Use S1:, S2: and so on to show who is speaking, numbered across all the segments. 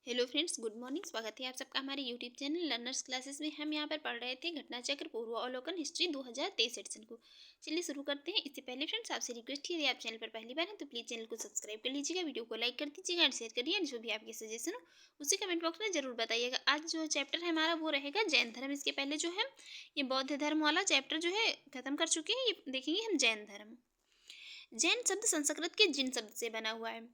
S1: Hello friends, good morning. स्वागत है आप सबका हमारे यूट्यूब चैनल लर्नर्स क्लासेस में। हम यहाँ पर पढ़ रहे थे घटना चक्र पूर्वावलोकन हिस्ट्री 2023 सेक्शन को। चलिए शुरू करते हैं। इससे पहले फ्रेंड्स आपसे रिक्वेस्ट है, यदि आप चैनल पर पहली बार हैं तो प्लीज़ चैनल को सब्सक्राइब कर लीजिएगा, वीडियो को लाइक कर दीजिएगा एंड शेयर करिए। जो भी आपके सजेशन हो उसी कमेंट बॉक्स में जरूर बताइएगा। आज जो चैप्टर है हमारा वो रहेगा जैन धर्म। इसके पहले जो है ये बौद्ध धर्म वाला चैप्टर जो है खत्म कर चुके हैं। ये देखेंगे हम जैन धर्म। जैन शब्द संस्कृत के जिन शब्द से बना हुआ है।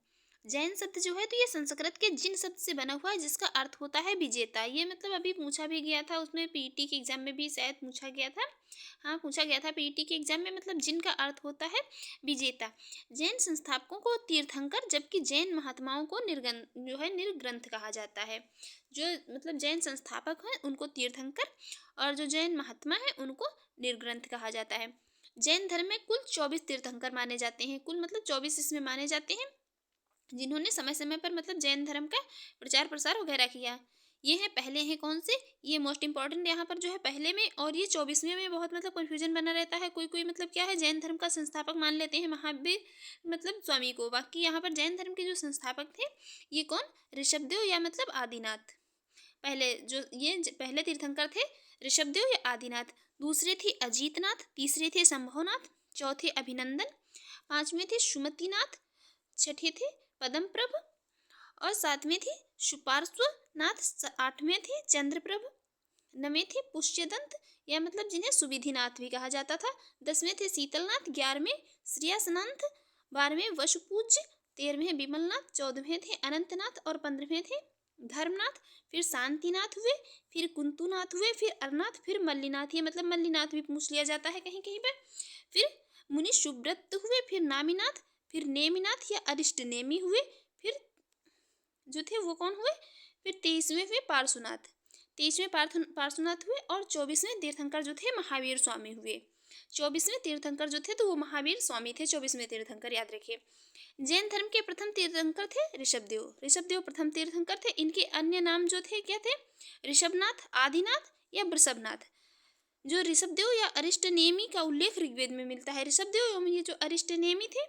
S1: जैन शब्द जो है तो ये संस्कृत के जिन शब्द से बना हुआ है, जिसका अर्थ होता है विजेता। ये मतलब अभी पूछा भी गया था, उसमें पीईटी के एग्जाम में भी शायद पूछा गया था। हाँ, पूछा गया था पीईटी के एग्जाम में। मतलब जिन का अर्थ होता है विजेता। जैन संस्थापकों को तीर्थंकर, जबकि जैन महात्माओं को निर्ग्रंथ कहा जाता है। जो मतलब जैन संस्थापक हैं उनको तीर्थंकर और जो जैन महात्मा है उनको निर्ग्रंथ कहा जाता है। जैन धर्म में कुल 24 तीर्थंकर माने जाते हैं। कुल मतलब 24 इसमें माने जाते हैं, जिन्होंने समय समय पर मतलब जैन धर्म का प्रचार प्रसार वगैरह किया। ये हैं पहले हैं कौन से, ये मोस्ट इंपॉर्टेंट यहाँ पर जो है पहले में, और ये 24वें में बहुत मतलब कन्फ्यूजन बना रहता है। कोई कोई मतलब क्या है, जैन धर्म का संस्थापक मान लेते हैं महावीर मतलब स्वामी को। बाकी यहाँ पर जैन धर्म के जो संस्थापक थे ये कौन, ऋषभदेव या मतलब आदिनाथ। पहले जो ये पहले तीर्थंकर थे ऋषभदेव या आदिनाथ। दूसरे थे अजीतनाथ, तीसरे थे संभवनाथ, चौथे अभिनंदन, पांचवें थे सुमतिनाथ, छठे थे पदमप्रभ और सातवें थे सुपार्श्वनाथ, आठवें थे चंद्रप्रभ, नवें थे पुष्यदंत या मतलब जिन्हें सुविधिनाथ भी कहा जाता था, 10वें थे शीतलनाथ, 11वें श्रेयसनाथ, 12वें वसुपूज्य, 13वें विमलनाथ, 14वें थे अनंतनाथ और 15वें थे धर्मनाथ। फिर शांतिनाथ हुए, फिर कुंतुनाथ हुए, फिर अरनाथ, फिर मल्लीनाथ। ये मतलब मल्लीनाथ भी पूछ लिया जाता है कहीं कहीं पर। फिर मुनि सुब्रत हुए, फिर नामीनाथ, फिर नेमिनाथ या अरिष्ट नेमी हुए, फिर जो थे वो कौन हुए, फिर 23वें हुए पार्श्वनाथ, 23वें पार्श्वनाथ हुए और 24वें तीर्थंकर जो थे महावीर स्वामी हुए। 24वें तीर्थंकर जो थे तो वो महावीर स्वामी थे, 24वें तीर्थंकर याद रखिए। जैन धर्म के प्रथम तीर्थंकर थे ऋषभदेव। ऋषभदेव प्रथम तीर्थंकर थे। इनके अन्य नाम जो थे क्या थे, ऋषभनाथ, आदिनाथ या वृषभनाथ। जो ऋषभदेव या अरिष्टनेमी का उल्लेख ऋग्वेद में मिलता है। ऋषभदेव एवं ये जो अरिष्टनेमी थे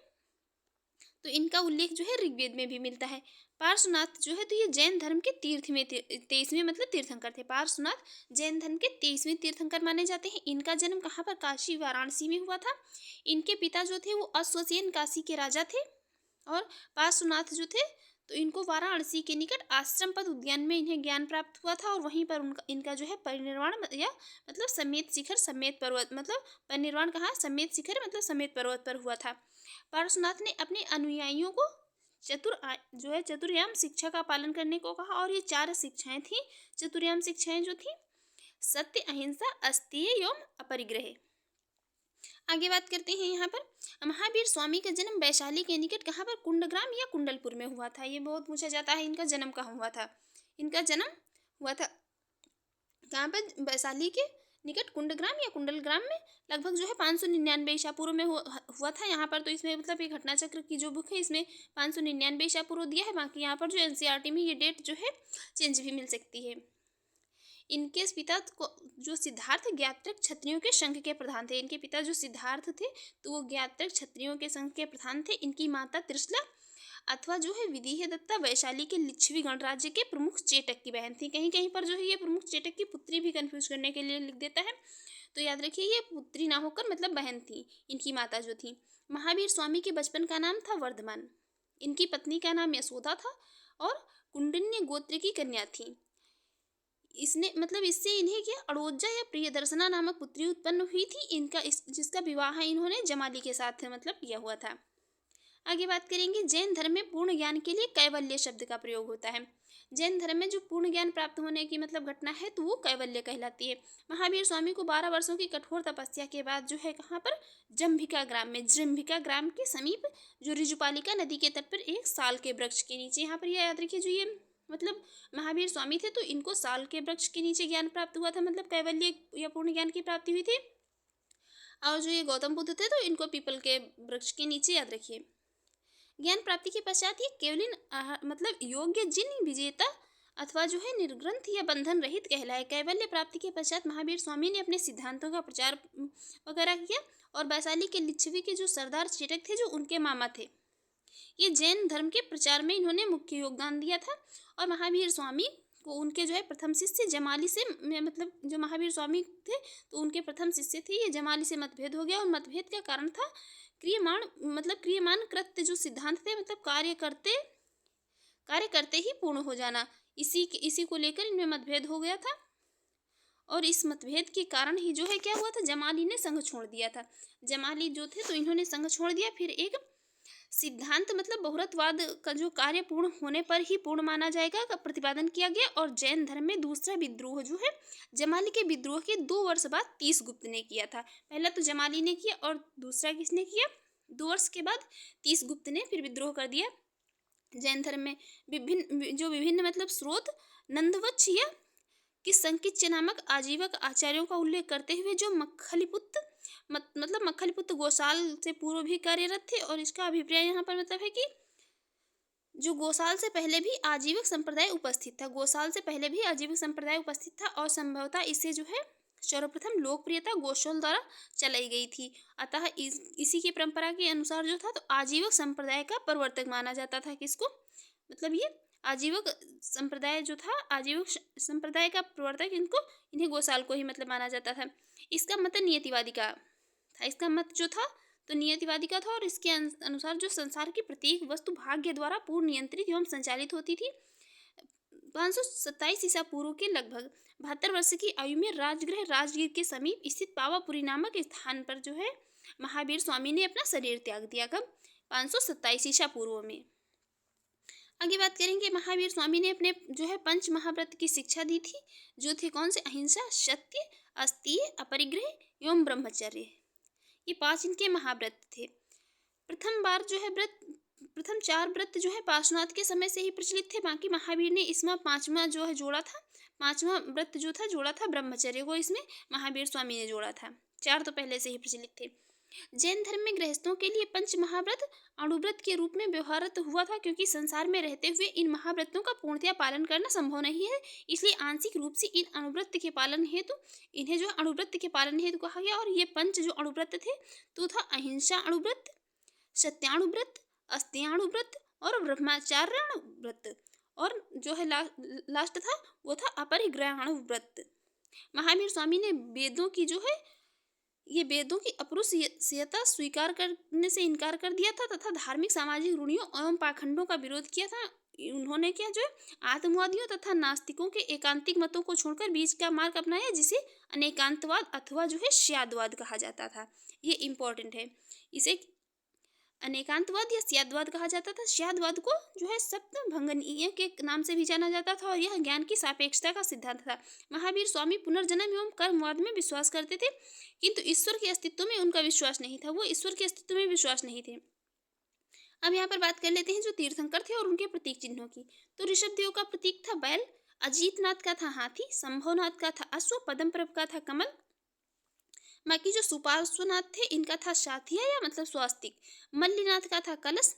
S1: तो इनका उल्लेख जो है ऋग्वेद में भी मिलता है। पार्श्वनाथ जो है तो ये जैन धर्म के 23वें मतलब तीर्थंकर थे। पार्श्वनाथ जैन धर्म के 23वें तीर्थंकर माने जाते हैं। इनका जन्म कहाँ पर, काशी वाराणसी में हुआ था। इनके पिता जो थे वो अश्वसेन काशी के राजा थे और पार्श्वनाथ जो थे तो इनको वाराणसी के निकट आश्रम पद उद्यान में इन्हें ज्ञान प्राप्त हुआ था और वहीं पर उनका इनका जो है परिनिर्वाण या मतलब समेत शिखर समेत पर्वत मतलब परिनिर्वाण कहाँ, समेत शिखर मतलब समेत पर्वत पर हुआ था। पार्श्वनाथ ने अपने अनुयायियों को चतुर्याम शिक्षा का पालन करने को कहा और ये 4 शिक्षाएं थी। चतुर्याम शिक्षाएं जो थी सत्य, अहिंसा, अस्तेय एवं अपरिग्रह। आगे बात करते हैं। यहाँ पर महावीर स्वामी का जन्म वैशाली के निकट कहाँ पर, कुंडग्राम या कुंडलपुर में हुआ था। ये बहुत पूछा जाता है इनका जन्म कहाँ हुआ था। इनका जन्म हुआ था कहाँ पर, वैशाली के निकट कुंडग्राम या कुंडलग्राम में। लगभग जो है 599 ईसा पूर्व में हुआ था। यहाँ पर तो इसमें मतलब ये घटना चक्र की जो बुक है इसमें 599 ईसा पूर्व दिया है। बाकी यहाँ पर जो एनसीईआरटी में ये डेट जो है चेंज भी मिल सकती है। इनके पिता को जो सिद्धार्थ ज्ञात्रक क्षत्रियों के संघ के प्रधान थे। इनके पिता जो सिद्धार्थ थे तो वो ज्ञात्रक क्षत्रियों के संघ के प्रधान थे। इनकी माता त्रिशला अथवा जो है विदेह दत्ता वैशाली के लिच्छवी गणराज्य के प्रमुख चेटक की बहन थी। कहीं कहीं पर जो है ये प्रमुख चेटक की पुत्री भी कंफ्यूज करने के लिए लिख देता है, तो याद रखिए ये पुत्री ना होकर मतलब बहन थी इनकी माता जो थी। महावीर स्वामी के बचपन का नाम था वर्धमान। इनकी पत्नी का नाम यशोदा था और कुंडिन्य गोत्र की कन्या थी। इसने मतलब इससे इन्हें क्या अड़ोजा या प्रियदर्शना नामक पुत्री उत्पन्न हुई थी। इनका जिसका विवाह इन्होंने जमाली के साथ मतलब किया हुआ था। आगे बात करेंगे। जैन धर्म में पूर्ण ज्ञान के लिए कैवल्य शब्द का प्रयोग होता है। जैन धर्म में जो पूर्ण ज्ञान प्राप्त होने की मतलब घटना है तो वो कैवल्य कहलाती है। महावीर स्वामी को 12 वर्षों की कठोर तपस्या के बाद जो है कहाँ पर, जम्भिका ग्राम में, जम्भिका ग्राम के समीप जो ऋजुपालिका नदी के तट पर एक साल के वृक्ष के नीचे, यहाँ पर यह याद रखिए जो ये मतलब महावीर स्वामी थे तो इनको साल के वृक्ष के नीचे ज्ञान प्राप्त हुआ था, मतलब कैवल्य या पूर्ण ज्ञान की प्राप्ति हुई थी। और जो ये गौतम बुद्ध थे तो इनको पीपल के वृक्ष के नीचे, याद रखिए। ज्ञान प्राप्ति के पश्चात ये केवलिन मतलब योग्य जिन विजेता अथवा जो है निर्ग्रंथ या बंधन रहित कहलाए। कैवल्य प्राप्ति के पश्चात महावीर स्वामी ने अपने सिद्धांतों का प्रचार वगैरह किया और वैशाली के लिच्छवी के जो सरदार चेटक थे जो उनके मामा थे ये जैन धर्म के प्रचार में इन्होंने मुख्य योगदान दिया था। और महावीर स्वामी को उनके जो है प्रथम शिष्य जमाली से मतलब जो महावीर स्वामी थे तो उनके प्रथम शिष्य थे, ये जमाली से मतभेद हो गया। और मतभेद का कारण था क्रियमान कृत्य जो सिद्धांत थे, मतलब कार्य करते ही पूर्ण हो जाना। इसी को लेकर इनमें मतभेद हो गया था। और इस मतभेद के कारण ही जो है क्या हुआ था, जमाली ने संघ छोड़ दिया था। जमाली जो थे तो इन्होंने संघ छोड़ दिया। फिर एक सिद्धांत मतलब बहुरतवाद का जो कार्य पूर्ण होने पर ही पूर्ण माना जाएगा का प्रतिपादन किया गया। और जैन धर्म में दूसरा विद्रोह जो है जमाली के विद्रोह के 2 वर्ष बाद तीसगुप्त ने किया था। पहला तो जमाली ने किया और दूसरा किसने किया, 2 वर्ष के बाद तीसगुप्त ने फिर विद्रोह कर दिया। जैन धर्म में विभिन्न मतलब स्रोत नंदवत्स या कि संकिच्य नामक आजीवक आचार्यों का उल्लेख करते हुए जो मक्खलीपुत्र गोसाल से पूर्व भी कार्यरत थे। और इसका अभिप्राय यहाँ पर मतलब है कि जो गोसाल से पहले भी आजीवक संप्रदाय उपस्थित था, गोसाल से पहले भी आजीवक संप्रदाय उपस्थित था और संभवतः इससे जो है सर्वप्रथम लोकप्रियता गोशाल द्वारा चलाई गई थी। अतः इसी की परंपरा के अनुसार जो था तो आजीवक संप्रदाय का प्रवर्तक माना जाता था। किसको, मतलब ये आजीवक संप्रदाय जो था, आजीवक संप्रदाय का प्रवर्तक इन्हें गोसाल को ही मतलब माना जाता था। इसका मत नियतिवादी का था, इसका मत जो था तो नियतिवादी का था। और इसके अनुसार जो संसार की प्रत्येक वस्तु भाग्य द्वारा पूर्ण नियंत्रित एवं संचालित होती थी। 527 ईसा पूर्व के लगभग 72 वर्ष की आयु में राजगृह राजगीर के समीप स्थित पावापुरी नामक स्थान पर जो है महावीर स्वामी ने अपना शरीर त्याग दिया। कब, 527 ईसा पूर्व में। आगे बात करेंगे, महावीर स्वामी ने अपने जो है पंच महाव्रत की शिक्षा दी थी, जो थे कौन से, अहिंसा, सत्य, अस्तेय, अपरिग्रह एवं ब्रह्मचर्य। ये 5 इनके महाव्रत थे। प्रथम 4 व्रत जो है पार्श्वनाथ के समय से ही प्रचलित थे। बाकी महावीर ने इसमें 5वां जो है जोड़ा था, 5वां व्रत जो था जोड़ा था ब्रह्मचर्य को, इसमें महावीर स्वामी ने जोड़ा था। 4 तो पहले से ही प्रचलित थे। जैन धर्म में गृहस्थों के लिए पंच महाव्रत अणुव्रत के रूप में व्यवहारत हुआ था, क्योंकि संसार में रहते हुए इन महाव्रतों का पूर्णतया पालन करना संभव नहीं है, इसलिए आंशिक रूप से इन अणुव्रत के पालन हेतु इन्हें जो अणुव्रत के पालन हेतु कहा गया। और ये पंच जो अणुव्रत थे तो था अहिंसा अणुव्रत, सत्याणुव्रत, अस्तेयाणुव्रत और ब्रह्मचार्याणुव्रत। और जो है लास्ट था वो था अपरिग्रहाणुव्रत। महावीर स्वामी ने वेदों की अपरुषीयता स्वीकार करने से इनकार कर दिया था तथा धार्मिक सामाजिक रूढ़ियों एवं पाखंडों का विरोध किया था। उन्होंने क्या जो आत्मवादियों तथा नास्तिकों के एकांतिक मतों को छोड़कर बीच का मार्ग अपनाया, जिसे अनेकांतवाद अथवा जो है स्याद्वाद कहा जाता था। ये इम्पोर्टेंट है, इसे अनेकांतवाद या स्याद्वाद कहा जाता था। स्याद्वाद को जो है सप्तभंगनीय के नाम से भी जाना जाता था और यह ज्ञान की सापेक्षता का सिद्धांत था। महावीर स्वामी पुनर्जन्म एवं कर्मवाद में विश्वास करते थे, किंतु ईश्वर के अस्तित्व में उनका विश्वास नहीं था, वो ईश्वर के अस्तित्व में विश्वास नहीं थे। अब यहाँ पर बात कर लेते हैं जो तीर्थंकर थे और उनके प्रतीक चिन्हों की। तो ऋषभदेव का प्रतीक था बैल, अजीतनाथ का था हाथी, संभवनाथ का था अश्व, पद्मप्रभ का था कमल। बाकी जो सुपार्श्वनाथ थे इनका था साथिया या मतलब स्वास्तिक, मल्लीनाथ का था कलश,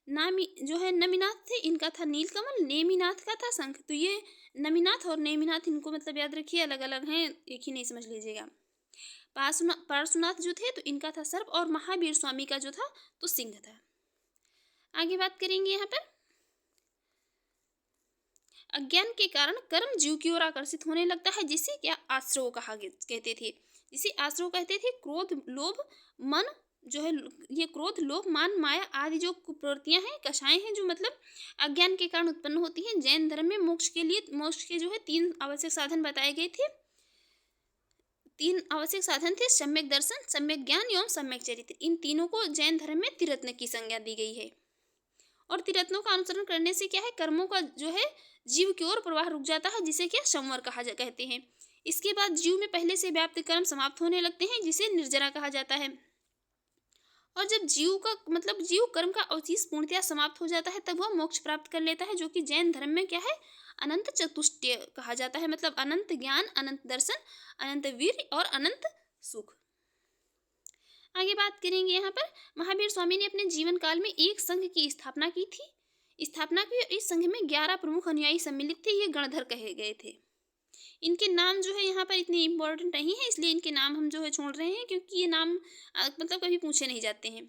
S1: नमीनाथ थे इनका था नीलकमल, नेमिनाथ का था शंख। तो ये नमीनाथ और नेमिनाथ इनको मतलब याद रखिए, अलग अलग हैं, एक ही नहीं समझ लीजिएगा। पार्श्वनाथ जो थे तो इनका था सर्प और महावीर स्वामी का जो था तो सिंह था। आगे बात करेंगे यहाँ पर, अज्ञान के कारण कर्म जीव की ओर आकर्षित होने लगता है, जिसे क्या आश्रव कहते थे, जिसे आश्रव कहते थे। क्रोध लोभ मन जो है, ये क्रोध लोभ मान माया आदि जो कुप्रवृत्तियां हैं, कषाय हैं, जो मतलब अज्ञान के कारण उत्पन्न होती हैं। जैन धर्म में मोक्ष के जो है 3 आवश्यक साधन बताए गए थे। 3 आवश्यक साधन थे, सम्यक दर्शन, सम्यक ज्ञान एवं सम्यक चरित्र। इन तीनों को जैन धर्म में त्रिरत्न की संज्ञा दी गई है। और त्रिरत्नों का अनुसरण करने से क्या है, कर्मों का जो है जीव की ओर प्रवाह रुक जाता है, जिसे क्या संवर कहते हैं। इसके बाद जीव में पहले से व्याप्त कर्म समाप्त होने लगते हैं, जिसे निर्जरा कहा जाता है। और जब जीव कर्म का अवशेष पूर्णतया समाप्त हो जाता है, तब वह मोक्ष प्राप्त कर लेता है, जो कि जैन धर्म में क्या है, अनंत चतुष्टय कहा जाता है। मतलब अनंत ज्ञान, अनंत दर्शन, अनंत वीर और अनंत सुख। आगे बात करेंगे यहाँ पर, महावीर स्वामी ने अपने जीवन काल में एक संघ की स्थापना की थी। इस संघ में 11 प्रमुख अनुयायी सम्मिलित थे, ये गणधर कहे गए थे। इनके नाम जो है यहाँ पर इतने इम्पोर्टेंट नहीं है, इसलिए इनके नाम हम जो है छोड़ रहे हैं, क्योंकि ये नाम मतलब कभी पूछे नहीं जाते हैं।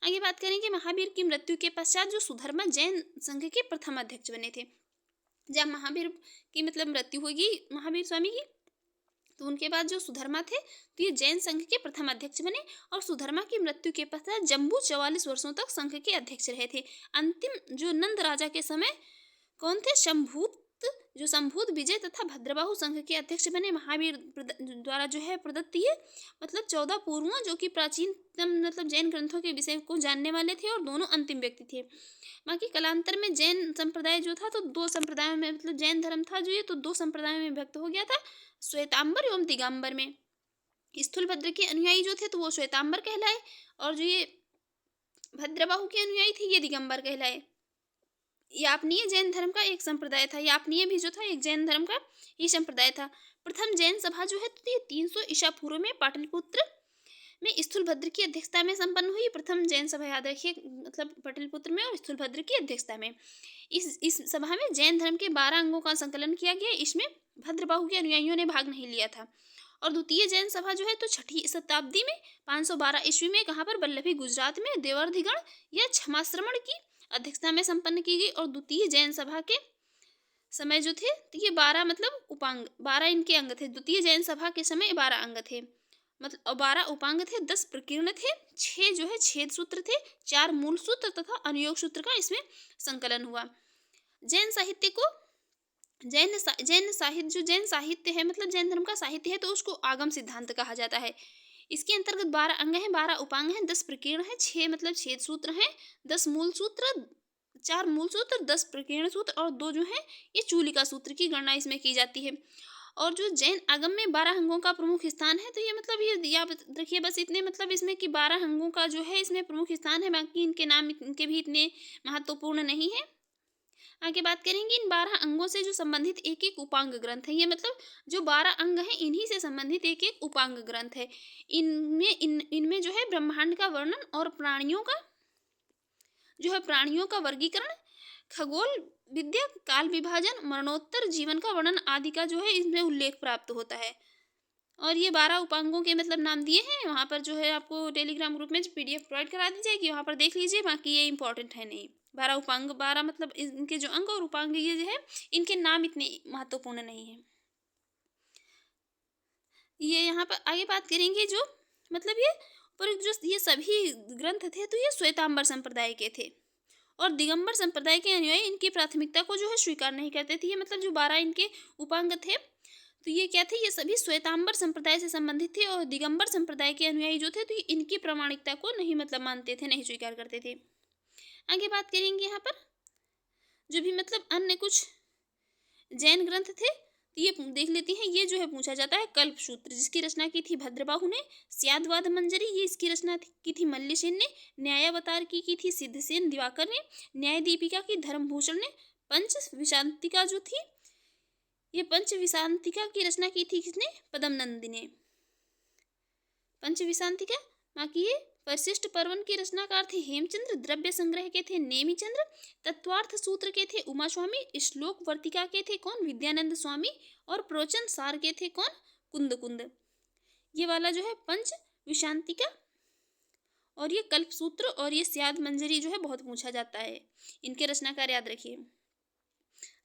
S1: आगे बात करेंगे महावीर की मृत्यु के पश्चात जो सुधर्मा जैन संघ के प्रथम अध्यक्ष बने थे। जब महावीर की मतलब मृत्यु होगी महावीर स्वामी की, तो उनके बाद जो सुधर्मा थे तो ये जैन संघ के प्रथम अध्यक्ष बने। और सुधर्मा की मृत्यु के पश्चात जम्बू 44 वर्षों तक संघ के अध्यक्ष रहे थे। अंतिम जो नंद राजा के समय कौन थे? शंभूत, जो शंभूत विजय तथा भद्रबाहु संघ के अध्यक्ष बने। महावीर द्वारा जो है प्रदत्त ये मतलब 14 पूर्वों जो कि प्राचीनतम मतलब जैन ग्रंथों के विषय को जानने वाले थे और दोनों अंतिम व्यक्ति थे। बाकी कालांतर में जैन संप्रदाय जो था तो दो संप्रदायों में मतलब जैन धर्म था जो ये तो दो संप्रदायों में विभक्त हो गया था, श्वेतांबर एवं दिगंबर में। स्थूलभद्र के अनुयायी जो थे तो वो श्वेतांबर कहलाए और जो ये भद्रबाहु के अनुयायी थे ये दिगंबर कहलाए। यापनीय जैन धर्म का एक संप्रदाय था। यापनीय भी जो था एक जैन धर्म का ही संप्रदाय था। प्रथम जैन सभा जो है तो ये 300 ईसा पूर्व में पाटलिपुत्र में स्थूलभद्र की अध्यक्षता में संपन्न हुई। प्रथम जैन सभा याद रखिए मतलब पाटलिपुत्र में और स्थूलभद्र की अध्यक्षता में। इस सभा में जैन धर्म के 12 अंगों का संकलन किया गया। इसमें भद्रबाहु के अनुयायियों ने भाग नहीं लिया था। और द्वितीय जैन सभा जो है तो 6ठी शताब्दी में 512 ईस्वी में कहाँ पर? वल्लभी गुजरात में देवर्धिगण या क्षमाश्रमण की अध्यक्षता में संपन्न की गई। और द्वितीय जैन सभा के समय जो थे तो ये 12 मतलब उपांग 12 इनके अंग थे। द्वितीय जैन सभा के समय 12 अंग थे मतलब 12 उपांग थे, 10 प्रकीर्ण थे, 6 जो है छेद सूत्र थे, 4 मूल सूत्र तथा अनुयोग सूत्र का इसमें संकलन हुआ। जैन साहित्य को जैन साहित्य जो जैन साहित्य है मतलब जैन धर्म का साहित्य है तो उसको आगम सिद्धांत कहा जाता है। इसके अंतर्गत 12 अंग हैं, 12 उपांग हैं, 10 प्रकीर्ण हैं, 6 मतलब छेद सूत्र हैं, 10 मूल सूत्र, 4 मूल सूत्र, 10 प्रकीर्ण सूत्र और 2 जो है ये चूलिका सूत्र की गणना इसमें की जाती है। और जो जैन आगम में 12 अंगों का प्रमुख स्थान है तो ये मतलब ये याद रखिए बस इतने मतलब इसमें कि 12 अंगों का जो है इसमें प्रमुख स्थान है। बाकी इनके नाम इनके भी इतने महत्वपूर्ण नहीं है। आगे बात करेंगे इन 12 अंगों से जो संबंधित एक एक उपांग ग्रंथ है। ये मतलब जो 12 अंग हैं इन्हीं से संबंधित एक एक उपांग ग्रंथ है। इनमें जो है ब्रह्मांड का वर्णन और प्राणियों का वर्गीकरण, खगोल विद्या, काल विभाजन, मरणोत्तर जीवन का वर्णन आदि का जो है इसमें उल्लेख प्राप्त होता है। और ये 12 उपांगों के मतलब नाम दिए हैं। वहाँ पर जो है आपको टेलीग्राम ग्रुप में PDF प्रोवाइड करा दी जाएगी, वहाँ पर देख लीजिए। बाकी ये इंपॉर्टेंट है नहीं। 12 उपांग 12 मतलब इनके जो अंग और उपांग ये जो है इनके नाम इतने महत्वपूर्ण नहीं है। ये यहाँ पर आगे बात करेंगे जो मतलब ये पर जो ये सभी ग्रंथ थे तो ये श्वेतांबर संप्रदाय के थे और दिगंबर संप्रदाय के अनुयायी इनकी प्राथमिकता को जो है स्वीकार नहीं करते थे। ये मतलब जो 12 इनके उपांग थे तो ये क्या थे? ये सभी श्वेतांबर संप्रदाय से संबंधित थे और दिगंबर संप्रदाय के अनुयायी जो थे तो ये इनकी प्रामाणिकता को नहीं मतलब मानते थे, नहीं स्वीकार करते थे। आगे बात करेंगे यहाँ पर जो भी मतलब अन्य कुछ जैन ग्रंथ थे तो ये देख लेते हैं। ये जो है पूछा जाता है कल्प सूत्र, जिसकी रचना की थी भद्रबाहु ने। स्यादवाद मंजरी ये इसकी रचना की थी मल्लिसेन ने। न्यायावतार की थी सिद्धसेन दिवाकर ने। न्याय दीपिका की धर्मभूषण ने। पंच विशांतिका जो थी ये पंच विशांतिका की रचना की थी किसने? पद्मनंदी ने। पंच विशांतिका बाकी ये परिशिष्ट पर्वन के रचनाकार थे हेमचंद्र। द्रव्य संग्रह के थे नेमिचंद्र। तत्वार्थ सूत्र के थे उमा स्वामी। श्लोक वर्तिका के थे कौन? विद्यानंद स्वामी। और प्रवचन सार के थे कौन? कुंद। ये वाला जो है पंच विशांतिका और ये कल्प सूत्र और ये स्याद मंजरी जो है बहुत पूछा जाता है। इनके रचनाकार याद रखिए।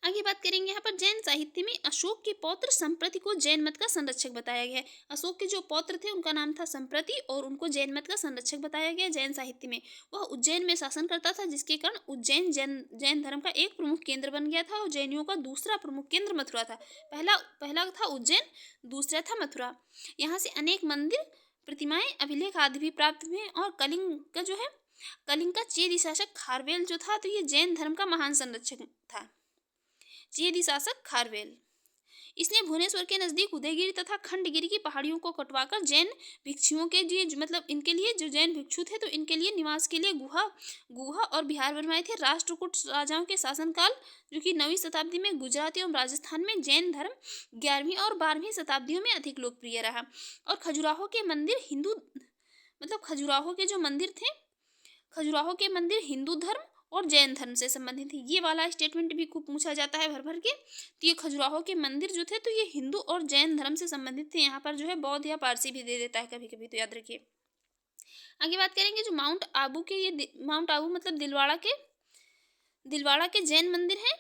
S1: आगे बात करेंगे यहाँ पर जैन साहित्य में अशोक के पौत्र संप्रति को जैन मत का संरक्षक बताया गया है। अशोक के जो पौत्र थे उनका नाम था संप्रति और उनको जैन मत का संरक्षक बताया गया। जैन साहित्य में वह उज्जैन में शासन करता था, जिसके कारण उज्जैन जैन धर्म का एक प्रमुख केंद्र बन गया था और जैनियों का दूसरा प्रमुख केंद्र मथुरा था। पहला था उज्जैन, दूसरा था मथुरा। यहाँ से अनेक मंदिर, प्रतिमाएं, अभिलेख आदि भी प्राप्त हुए। और कलिंग का चेदी शासक खारवेल जो था तो ये जैन धर्म का महान संरक्षक था। चेदी शासक खारवेल इसने भुवनेश्वर के नजदीक उदयगिरी तथा खंडगिरी की पहाड़ियों को कटवाकर जैन भिक्षुओं के लिए मतलब इनके लिए जो जैन भिक्षु थे तो इनके लिए निवास के लिए गुहा और विहार बनवाए थे। राष्ट्रकूट राजाओं के शासनकाल जो कि 9वीं शताब्दी में गुजरात एवं राजस्थान में जैन धर्म 11वीं और 12वीं शताब्दियों में अधिक लोकप्रिय रहा। और खजुराहो के मंदिर हिंदू धर्म और जैन धर्म से संबंधित है। ये वाला स्टेटमेंट भी खूब पूछा जाता है भर भर के। तो ये खजुराहो के मंदिर जो थे तो ये हिंदू और जैन धर्म से संबंधित थे। यहाँ पर जो है बौद्ध या पारसी भी दे देता है कभी कभी, तो याद रखिए। आगे बात करेंगे जो माउंट आबू के, ये माउंट आबू मतलब दिलवाड़ा के जैन मंदिर हैं,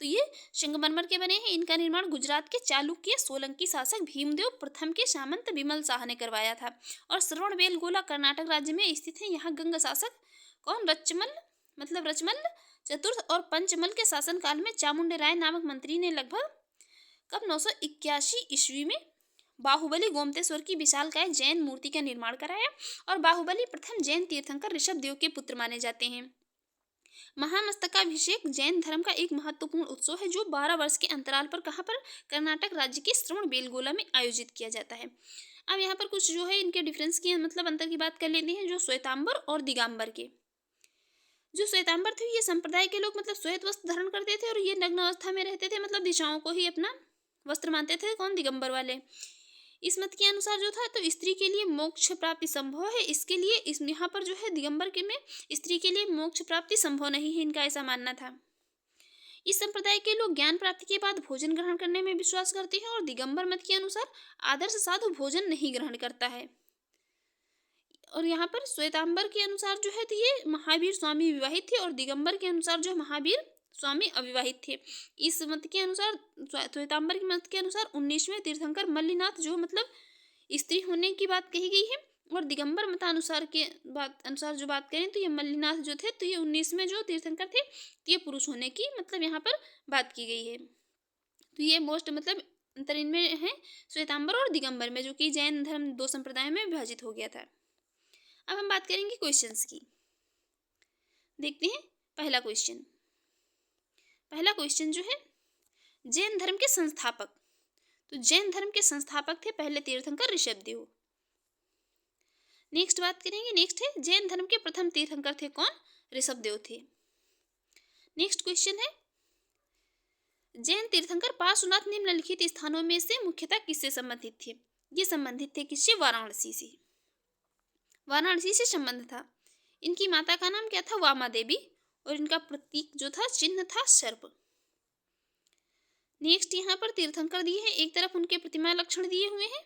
S1: तो ये संगमरमर के बने हैं। इनका निर्माण गुजरात के चालुक्य सोलंकी शासक भीमदेव प्रथम के सामंत विमल शाह ने करवाया था। और श्रवणबेलगोला कर्नाटक राज्य में स्थित है। यहाँ गंग शासक कौन, रचमल चतुर्थ और पंचमल के शासनकाल में चामुंडे राय नामक मंत्री ने लगभग कब 981 ईस्वी में बाहुबली गोमतेश्वर की विशालकाय जैन मूर्ति का निर्माण कराया। और बाहुबली प्रथम जैन तीर्थंकर ऋषभ देव के पुत्र माने जाते हैं। महामस्तकाभिषेक जैन धर्म का एक महत्वपूर्ण उत्सव है जो 12 वर्ष के अंतराल पर कहाँ पर, कर्नाटक राज्य के श्रवणबेलगोला में आयोजित किया जाता है। अब यहाँ पर कुछ जो है इनके डिफरेंस की मतलब अंतर की बात कर लेते हैं। जो श्वेतांबर और दिगंबर के, जो श्वेतांबर थे ये संप्रदाय के लोग मतलब श्वेत वस्त्र धारण करते थे और ये नग्न अवस्था में रहते थे, मतलब दिशाओं को ही अपना वस्त्र मानते थे। कौन, दिगंबर वाले। इस मत के अनुसार जो था तो स्त्री के लिए मोक्ष प्राप्ति संभव है, इसके लिए इस यहाँ पर जो है दिगंबर के में स्त्री के लिए मोक्ष प्राप्ति संभव नहीं है, इनका ऐसा मानना था। इस संप्रदाय के लोग ज्ञान प्राप्ति के बाद भोजन ग्रहण करने में विश्वास करते हैं और दिगंबर मत के अनुसार आदर्श साधु भोजन नहीं ग्रहण करता है। और यहाँ पर श्वेतांबर के अनुसार जो है तो ये महावीर स्वामी विवाहित थे और दिगंबर के अनुसार जो महावीर स्वामी अविवाहित थे। इस मत के अनुसार, श्वेतांबर के मत के अनुसार 19वें तीर्थंकर मल्लिनाथ जो मतलब स्त्री होने की बात कही गई है। और दिगंबर मतानुसार के अनुसार जो बात करें तो ये मल्लिनाथ जो थे तो ये 19वें जो तीर्थंकर थे तो ये पुरुष होने की मतलब यहाँ पर बात की गई है। तो ये मोस्ट मतलब अंतर इनमें है श्वेतांबर और दिगंबर में, जो कि जैन धर्म 2 संप्रदायों में विभाजित हो गया था। अब हम बात करेंगे क्वेश्चंस की। देखते हैं पहला क्वेश्चन जो है जैन धर्म के संस्थापक। तो जैन धर्म के संस्थापक थे पहले तीर्थंकर ऋषभदेव। नेक्स्ट बात करेंगे, नेक्स्ट है जैन धर्म के प्रथम तीर्थंकर थे कौन, ऋषभदेव थे। नेक्स्ट क्वेश्चन है जैन तीर्थंकर पार्श्वनाथ निम्नलिखित स्थानों में से मुख्यतः किससे संबंधित थे। ये संबंधित थे किससे, वाराणसी से संबंध था। इनकी माता का नाम क्या था, वामा देवी, और इनका प्रतीक जो था, चिन्ह था सर्प। नेक्स्ट यहाँ पर तीर्थंकर दिए हैं, एक तरफ उनके प्रतिमा लक्षण दिए हुए हैं।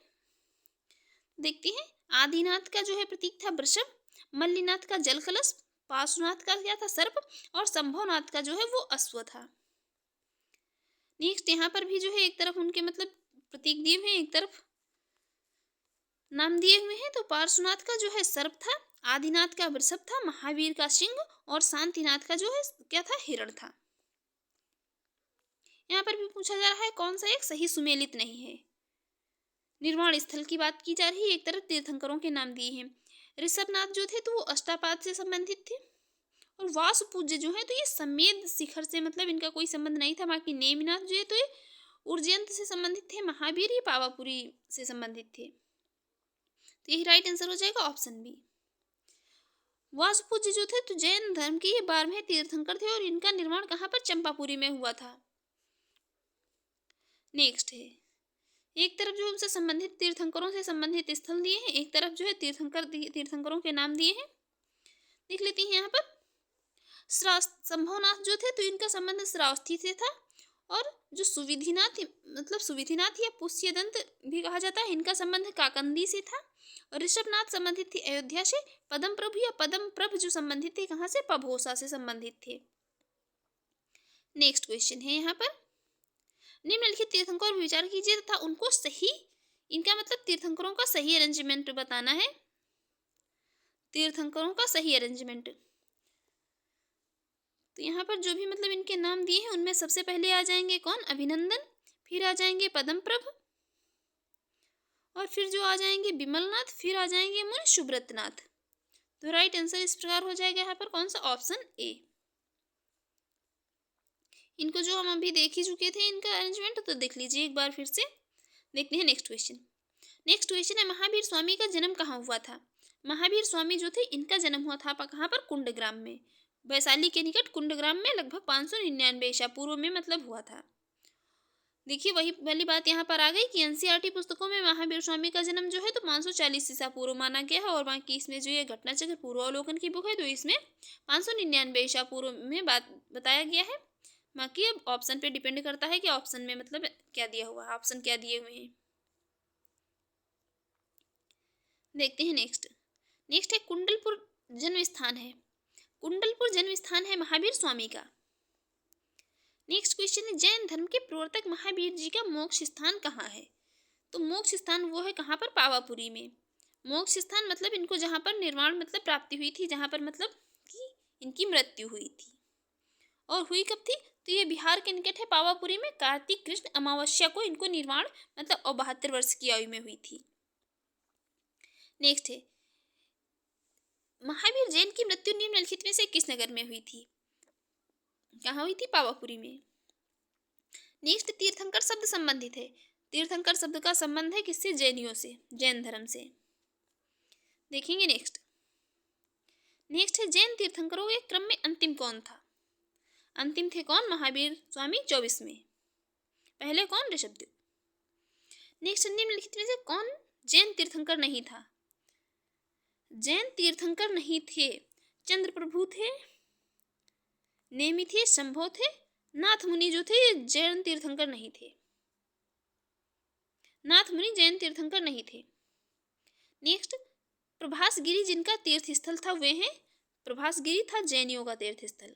S1: देखते हैं आदिनाथ का जो है प्रतीक था वृषभ, मल्लिनाथ का जल कलश, पार्श्वनाथ का क्या था, सर्प, और संभवनाथ का जो है वो अश्व था। नेक्स्ट यहाँ पर भी जो है एक तरफ उनके मतलब प्रतीक दिए हुए हैं, एक तरफ नाम दिए हुए हैं। तो पार्श्वनाथ का जो है सर्प था, आदिनाथ का वृषभ था, महावीर का सिंह, और शांतिनाथ का जो है क्या था, हिरण था। यहाँ पर भी पूछा जा रहा है कौन सा एक सही सुमेलित नहीं है। निर्माण स्थल की बात की जा रही है, एक तरफ तीर्थंकरों के नाम दिए हैं। ऋषभनाथ जो थे तो वो अष्टापाद से संबंधित थे, और वासुपूज्य जो है तो ये समेध शिखर से मतलब इनका कोई संबंध नहीं था। बाकी नेमिनाथ जो है तो ये उर्जयंत से संबंधित थे, महावीर ये पावापुरी से संबंधित थे। तो यही राइट आंसर हो जाएगा ऑप्शन बी। वासुपूज्य जो थे तो जैन धर्म के ये 12वें तीर्थंकर थे और इनका निर्माण कहाँ पर, चंपापुरी में हुआ था। नेक्स्ट है एक तरफ जो उनसे संबंधित तीर्थंकरों से संबंधित स्थल दिए हैं, एक तरफ जो है तीर्थंकरों के नाम दिए हैं। देख लेते हैं यहाँ पर संभवनाथ जो थे तो इनका संबंध श्रावस्ती से था, और जो सुविधिनाथ या पुष्यदंत भी कहा जाता है, इनका संबंध काकंदी से था। और ऋषभनाथ संबंधित थे अयोध्या से, पदम प्रभु या पदम प्रभ जो संबंधित थे कहाँ से, पभोसा से संबंधित थे। नेक्स्ट क्वेश्चन है यहाँ पर निम्नलिखित तीर्थंकर पर विचार कीजिए तथा उनको सही, इनका मतलब तीर्थंकरों का सही अरेंजमेंट बताना है। तीर्थंकरों का सही अरेंजमेंट, तो यहाँ पर जो भी मतलब इनके नाम दिए हैं उनमें सबसे पहले आ जाएंगे कौन, अभिनंदन, फिर आ जाएंगे पदम प्रभ, और फिर जो आ जाएंगे बिमलनाथ, फिर आ जाएंगे मुनि सुब्रतनाथ। तो राइट आंसर इस प्रकार हो जाएगा यहाँ पर कौन सा, ऑप्शन ए। इनको जो हम अभी देख ही चुके थे इनका अरेंजमेंट, तो देख लीजिए एक बार फिर से। देखते हैं नेक्स्ट क्वेश्चन है महावीर स्वामी का जन्म कहाँ हुआ था। महावीर स्वामी जो थे इनका जन्म हुआ था कहाँ पर, कुंडग्राम में, वैशाली के निकट कुंडग्राम में लगभग 599 ईसा पूर्व में मतलब हुआ था। देखिए वही वाली बात यहाँ पर आ गई कि एनसीईआरटी पुस्तकों में महावीर स्वामी का जन्म जो है तो 540 ईसा पूर्व माना गया है, और बाकी इसमें जो ये घटनाचक्र पूर्वावलोकन की बुक है तो इसमें 599 ईसा पूर्व में बात बताया गया है। बाकी अब ऑप्शन पे डिपेंड करता है कि ऑप्शन में मतलब क्या दिया हुआ है, ऑप्शन क्या दिए हुए हैं। देखते हैं नेक्स्ट है कुंडलपुर जन्म स्थान है, कुंडलपुर जन्म स्थान है महावीर स्वामी का। नेक्स्ट क्वेश्चन है जैन धर्म के प्रवर्तक महावीर जी का मोक्ष स्थान कहाँ है? तो मोक्ष स्थान वो है कहाँ पर? पावापुरी में। मोक्ष स्थान मतलब इनको जहाँ पर निर्वाण मतलब प्राप्ति हुई थी, जहाँ पर मतलब कि इनकी मृत्यु हुई थी। और हुई कब थी? तो ये बिहार के निकट है पावापुरी में, कार्तिक कृष्ण अमावस्या को इनको निर्वाण मतलब 72 वर्ष की आयु में हुई थी। नेक्स्ट है महावीर जैन की मृत्यु निम्नलिखित में से किस नगर में हुई थी? कहाँ हुई थी? पावापुरी में। नेक्स्ट तीर्थंकर शब्द संबंधित है, तीर्थंकर शब्द का संबंध है किससे? जैनियों से, जैन धर्म से। देखेंगे नेक्स्ट है जैन तीर्थंकरों के क्रम में अंतिम कौन था? अंतिम थे कौन? महावीर स्वामी 24 में। पहले कौन? ऋषभदेव। नेक्स्ट निम्नलिखित में से कौन जैन तीर्थंकर नहीं था? जैन तीर्थंकर नहीं थे, चंद्र प्रभु थे, नेमि थे, शंभो थे, नाथ मुनि जो थे ये जैन तीर्थंकर नहीं थे, नाथ मुनि जैन तीर्थंकर नहीं थे। नेक्स्ट प्रभासगिरी जिनका तीर्थ स्थल था वे हैं, प्रभासगिरी था जैनियों का तीर्थ स्थल।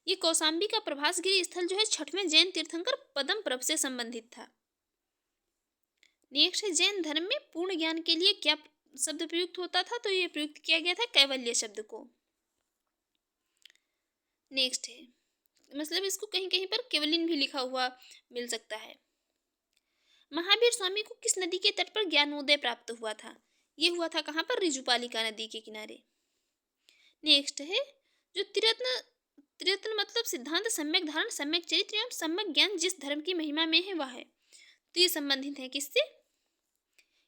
S1: ये कौशाम्बी का प्रभासगिरी स्थल जो है 6वें जैन तीर्थंकर पद्मप्रभ से संबंधित था। नेक्स्ट है जैन धर्म में पूर्ण ज्ञान के लिए क्या शब्द प्रयुक्त होता था? तो ये प्रयुक्त किया गया था कैवल्य शब्द को। नेक्स्ट है मतलब इसको कहीं कहीं पर केवलिन भी लिखा हुआ मिल सकता है। महावीर स्वामी को किस नदी के तट पर ज्ञानोदय प्राप्त हुआ था? ये हुआ था कहाँ पर? ऋजुपालिका नदी के किनारे। नेक्स्ट है जो त्रिरत्न मतलब सिद्धांत, सम्यक धारण, सम्यक चरित्र एवं सम्यक ज्ञान जिस धर्म की महिमा में है वह है, तो ये संबंधित है किससे?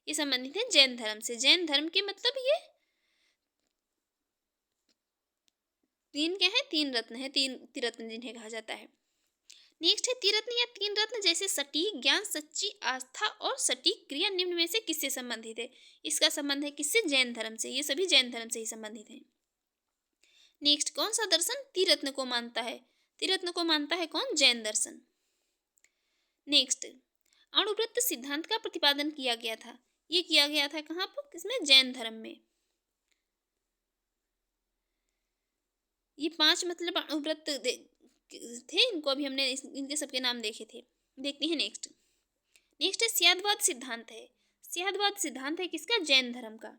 S1: ये संबंधित है जैन धर्म से। जैन धर्म के मतलब ये तीन क्या है? 3 रत्न है, 3 त्रिरत्न जिन्हें कहा जाता है। नेक्स्ट है त्रिरत्न या 3 रत्न जैसे सटीक ज्ञान, सच्ची आस्था और सटीक क्रिया निम्न में से किससे संबंधित है? इसका संबंध है किससे? जैन धर्म से। ये सभी जैन धर्म से ही संबंधित हैं। नेक्स्ट कौन सा दर्शन त्रिरत्न को मानता है? त्रिरत्न को मानता है कौन? जैन दर्शन। नेक्स्ट अणुवृत्त सिद्धांत का प्रतिपादन किया गया था, ये किया गया था कहाँ पर? किसमें? जैन धर्म में। ये 5 मतलब अणुवृत्त थे, इनको अभी हमने इनके सबके नाम देखे थे। देखते हैं नेक्स्ट है स्यादवाद सिद्धांत है, स्यादवाद सिद्धांत है किसका? जैन धर्म का।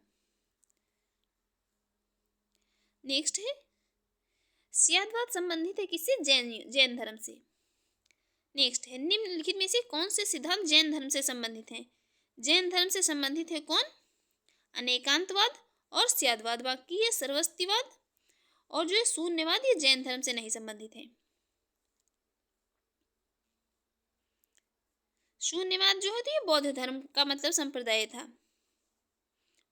S1: नेक्स्ट है स्यादवाद संबंधित है किससे? जैन धर्म से। नेक्स्ट है निम्नलिखित में से कौन से सिद्धांत जैन धर्म से संबंधित हैं? जैन धर्म से संबंधित है कौन? अनेकांतवाद और स्यादवाद। बाकी है सर्वस्तिवाद और जो है शून्यवाद, ये जैन धर्म से नहीं संबंधित है। शून्यवाद जो है तो ये बौद्ध धर्म का मतलब संप्रदाय था,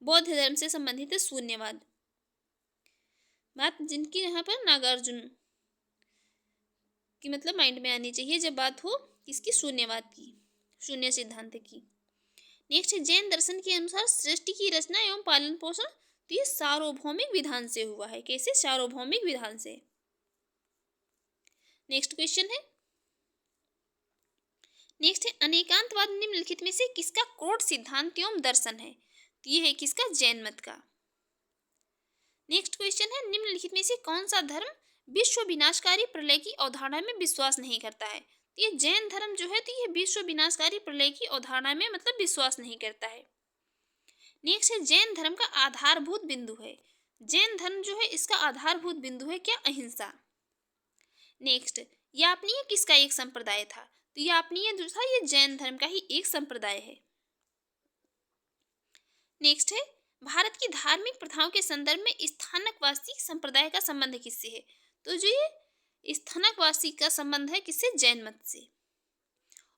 S1: बौद्ध धर्म से संबंधित है शून्यवाद। बात जिनकी यहाँ पर नागार्जुन की मतलब माइंड में आनी चाहिए जब बात हो किसकी? शून्यवाद की, शून्य सिद्धांत की। नेक्स्ट है जैन दर्शन के अनुसार सृष्टि की रचना एवं पालन पोषण तो ये सार्वभौमिक विधान से हुआ है। कैसे? सार्वभौमिक विधान से। नेक्स्ट क्वेश्चन है अनेकांतवाद निम्नलिखित में से किसका क्रोध सिद्धांत एवं दर्शन है? तो ये है किसका? जैन मत का। नेक्स्ट क्वेश्चन है निम्नलिखित में से कौन सा धर्म विश्व विनाशकारी प्रलय की अवधारणा में विश्वास नहीं करता है? तो ये जैन धर्म जो है तो ये विश्व विनाशकारी प्रलय की अवधारणा में मतलब विश्वास नहीं करता है। नेक्स्ट है जैन धर्म का आधारभूत बिंदु है, जैन धर्म जो है इसका आधारभूत बिंदु है क्या? अहिंसा। नेक्स्ट यापनीय किसका एक संप्रदाय था? तो यापनीय जो था ये जैन धर्म का ही एक संप्रदाय है। नेक्स्ट है भारत की धार्मिक प्रथाओं के संदर्भ में स्थानकवासी संप्रदाय का संबंध किससे है? तो जो ये स्थानकवासी का संबंध है किससे? जैन मत से।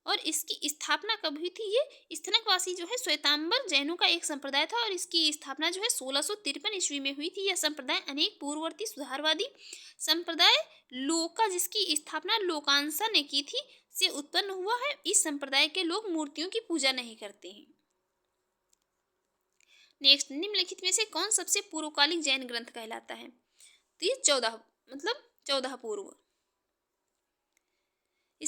S1: और इसकी स्थापना कब हुई थी? ये स्थानकवासी जो है श्वेतांबर जैनों का एक संप्रदाय था और इसकी स्थापना जो है 1653 ईस्वी में हुई थी। यह संप्रदाय अनेक पूर्ववर्ती सुधारवादी संप्रदाय लोका जिसकी स्थापना लोकांसा ने की थी से उत्पन्न हुआ है। इस संप्रदाय के लोग मूर्तियों की पूजा नहीं करते हैं। नेक्स्ट निम्नलिखित में से कौन सबसे पूर्वकालिक जैन ग्रंथ कहलाता है? तो ये 14 पूर्व।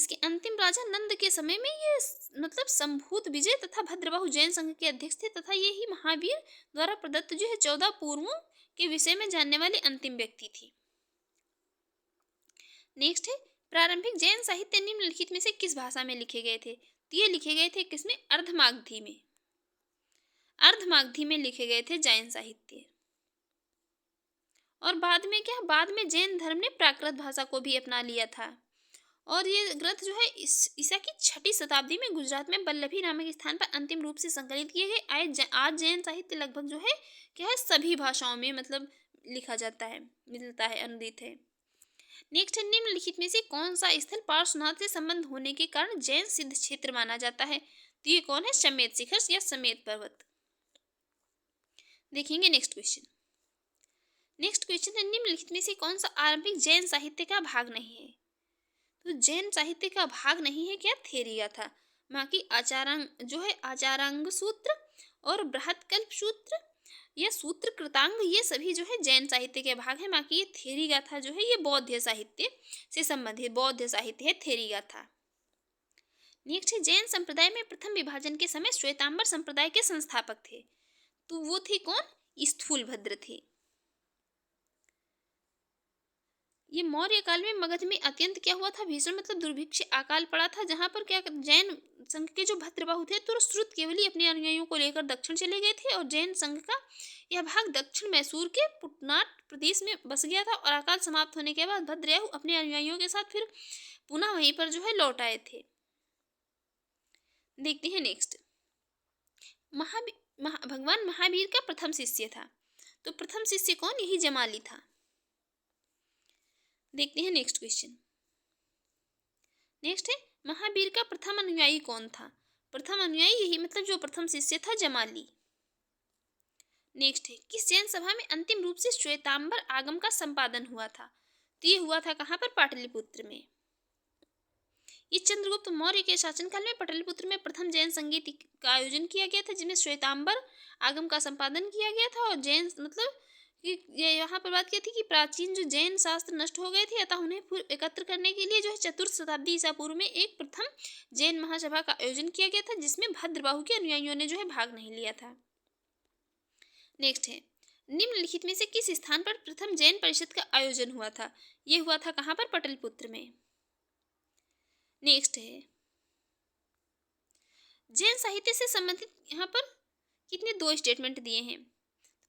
S1: इसके अंतिम राजा नंद के समय में ये मतलब संभूत विजय तथा भद्रबाहु जैन संघ के अध्यक्ष थे तथा ये ही महावीर द्वारा प्रदत्त जो है 14 पूर्वों के विषय में जानने वाले अंतिम व्यक्ति थी। नेक्स्ट है प्रारंभिक जैन साहित्य निम्नलिखित में से किस भाषा में लिखे गए थे? तो ये लिखे गए थे किसमें? अर्धमागधी में। अर्धमागधी में लिखे गए थे जैन साहित्य। और बाद में क्या, बाद में जैन धर्म ने प्राकृत भाषा को भी अपना लिया था। और ये ग्रंथ जो है ईसा की 6वीं शताब्दी में गुजरात में वल्लभी नामक स्थान पर अंतिम रूप से संकलित किए गए। आज जैन साहित्य लगभग जो है क्या है सभी भाषाओं में मतलब लिखा जाता है, मिलता है, अनुदित है। नेक्स्ट है निम्नलिखित में से कौन सा स्थल पार्श्वनाथ से संबंध होने के कारण जैन सिद्ध क्षेत्र माना जाता है? तो ये कौन है? समेत शिखर या समेत पर्वत। देखेंगे नेक्स्ट क्वेश्चन। नेक्स्ट क्वेश्चन है निम्नलिखित में से कौन सा आरंभिक जैन साहित्य का भाग नहीं है? तो जैन साहित्य का भाग नहीं है क्या? थेरिगाथा। बाकी आचारांग जो है आचारांग सूत्र और बृहत्कल्प सूत्र या सूत्र कृतांग ये सभी जो है जैन साहित्य के भाग हैं। बाकी ये थेरिगाथा जो है ये बौद्ध साहित्य से संबंधित बौद्ध साहित्य है थेरिगाथा। नेक्स्ट है जैन संप्रदाय में प्रथम विभाजन के समय श्वेतांबर संप्रदाय के संस्थापक थे। तो वो थे कौन? स्थूलभद्र थे। ये मौर्य काल में मगध में अत्यंत क्या हुआ था? भीषण मतलब दुर्भिक्ष अकाल पड़ा था, जहां पर क्या जैन संघ के जो भद्रबाहु थे तो श्रुत केवली अपने अनुयायियों को लेकर दक्षिण चले गए थे और जैन संघ का यह भाग दक्षिण मैसूर के पुटनाट प्रदेश में बस गया था। और अकाल समाप्त होने के बाद भद्रयाहु अपने अनुयायियों के साथ फिर पुनः वहीं पर जो है लौट आए थे। देखते हैं नेक्स्ट। भगवान महावीर का प्रथम शिष्य था। तो प्रथम शिष्य कौन? यही जमाली था। देखते हैं नेक्स्ट क्वेश्चन। नेक्स्ट है महावीर का प्रथम अनुयायी कौन था? प्रथम अनुयायी यही मतलब जो प्रथम शिष्य था जमाली। नेक्स्ट है किस जैन सभा में अंतिम रूप से श्वेतांबर आगम का संपादन हुआ था? तो ये हुआ था कहाँ पर? पाटलिपुत्र में। ये चंद्रगुप्त मौर्य के शासनकाल में पाटलिपुत्र में प्रथम जैन संगीत का आयोजन किया गया था, जिसमें श्वेतांबर आगम का संपादन किया गया था। और जैन मतलब कि यहाँ पर बात की थी कि प्राचीन जो जैन शास्त्र नष्ट हो गए थे, अतः उन्हें फिर एकत्र करने के लिए जो है 4th शताब्दी ईसा पूर्व में एक प्रथम जैन महासभा का आयोजन किया गया था, जिसमें भद्रबाहु के अनुयायियों ने जो है भाग नहीं लिया था। नेक्स्ट है निम्नलिखित में से किस स्थान पर प्रथम जैन परिषद का आयोजन हुआ था? ये हुआ था कहाँ पर? पाटलिपुत्र में। नेक्स्ट है जैन साहित्य से संबंधित यहाँ पर कितने 2 स्टेटमेंट दिए हैं।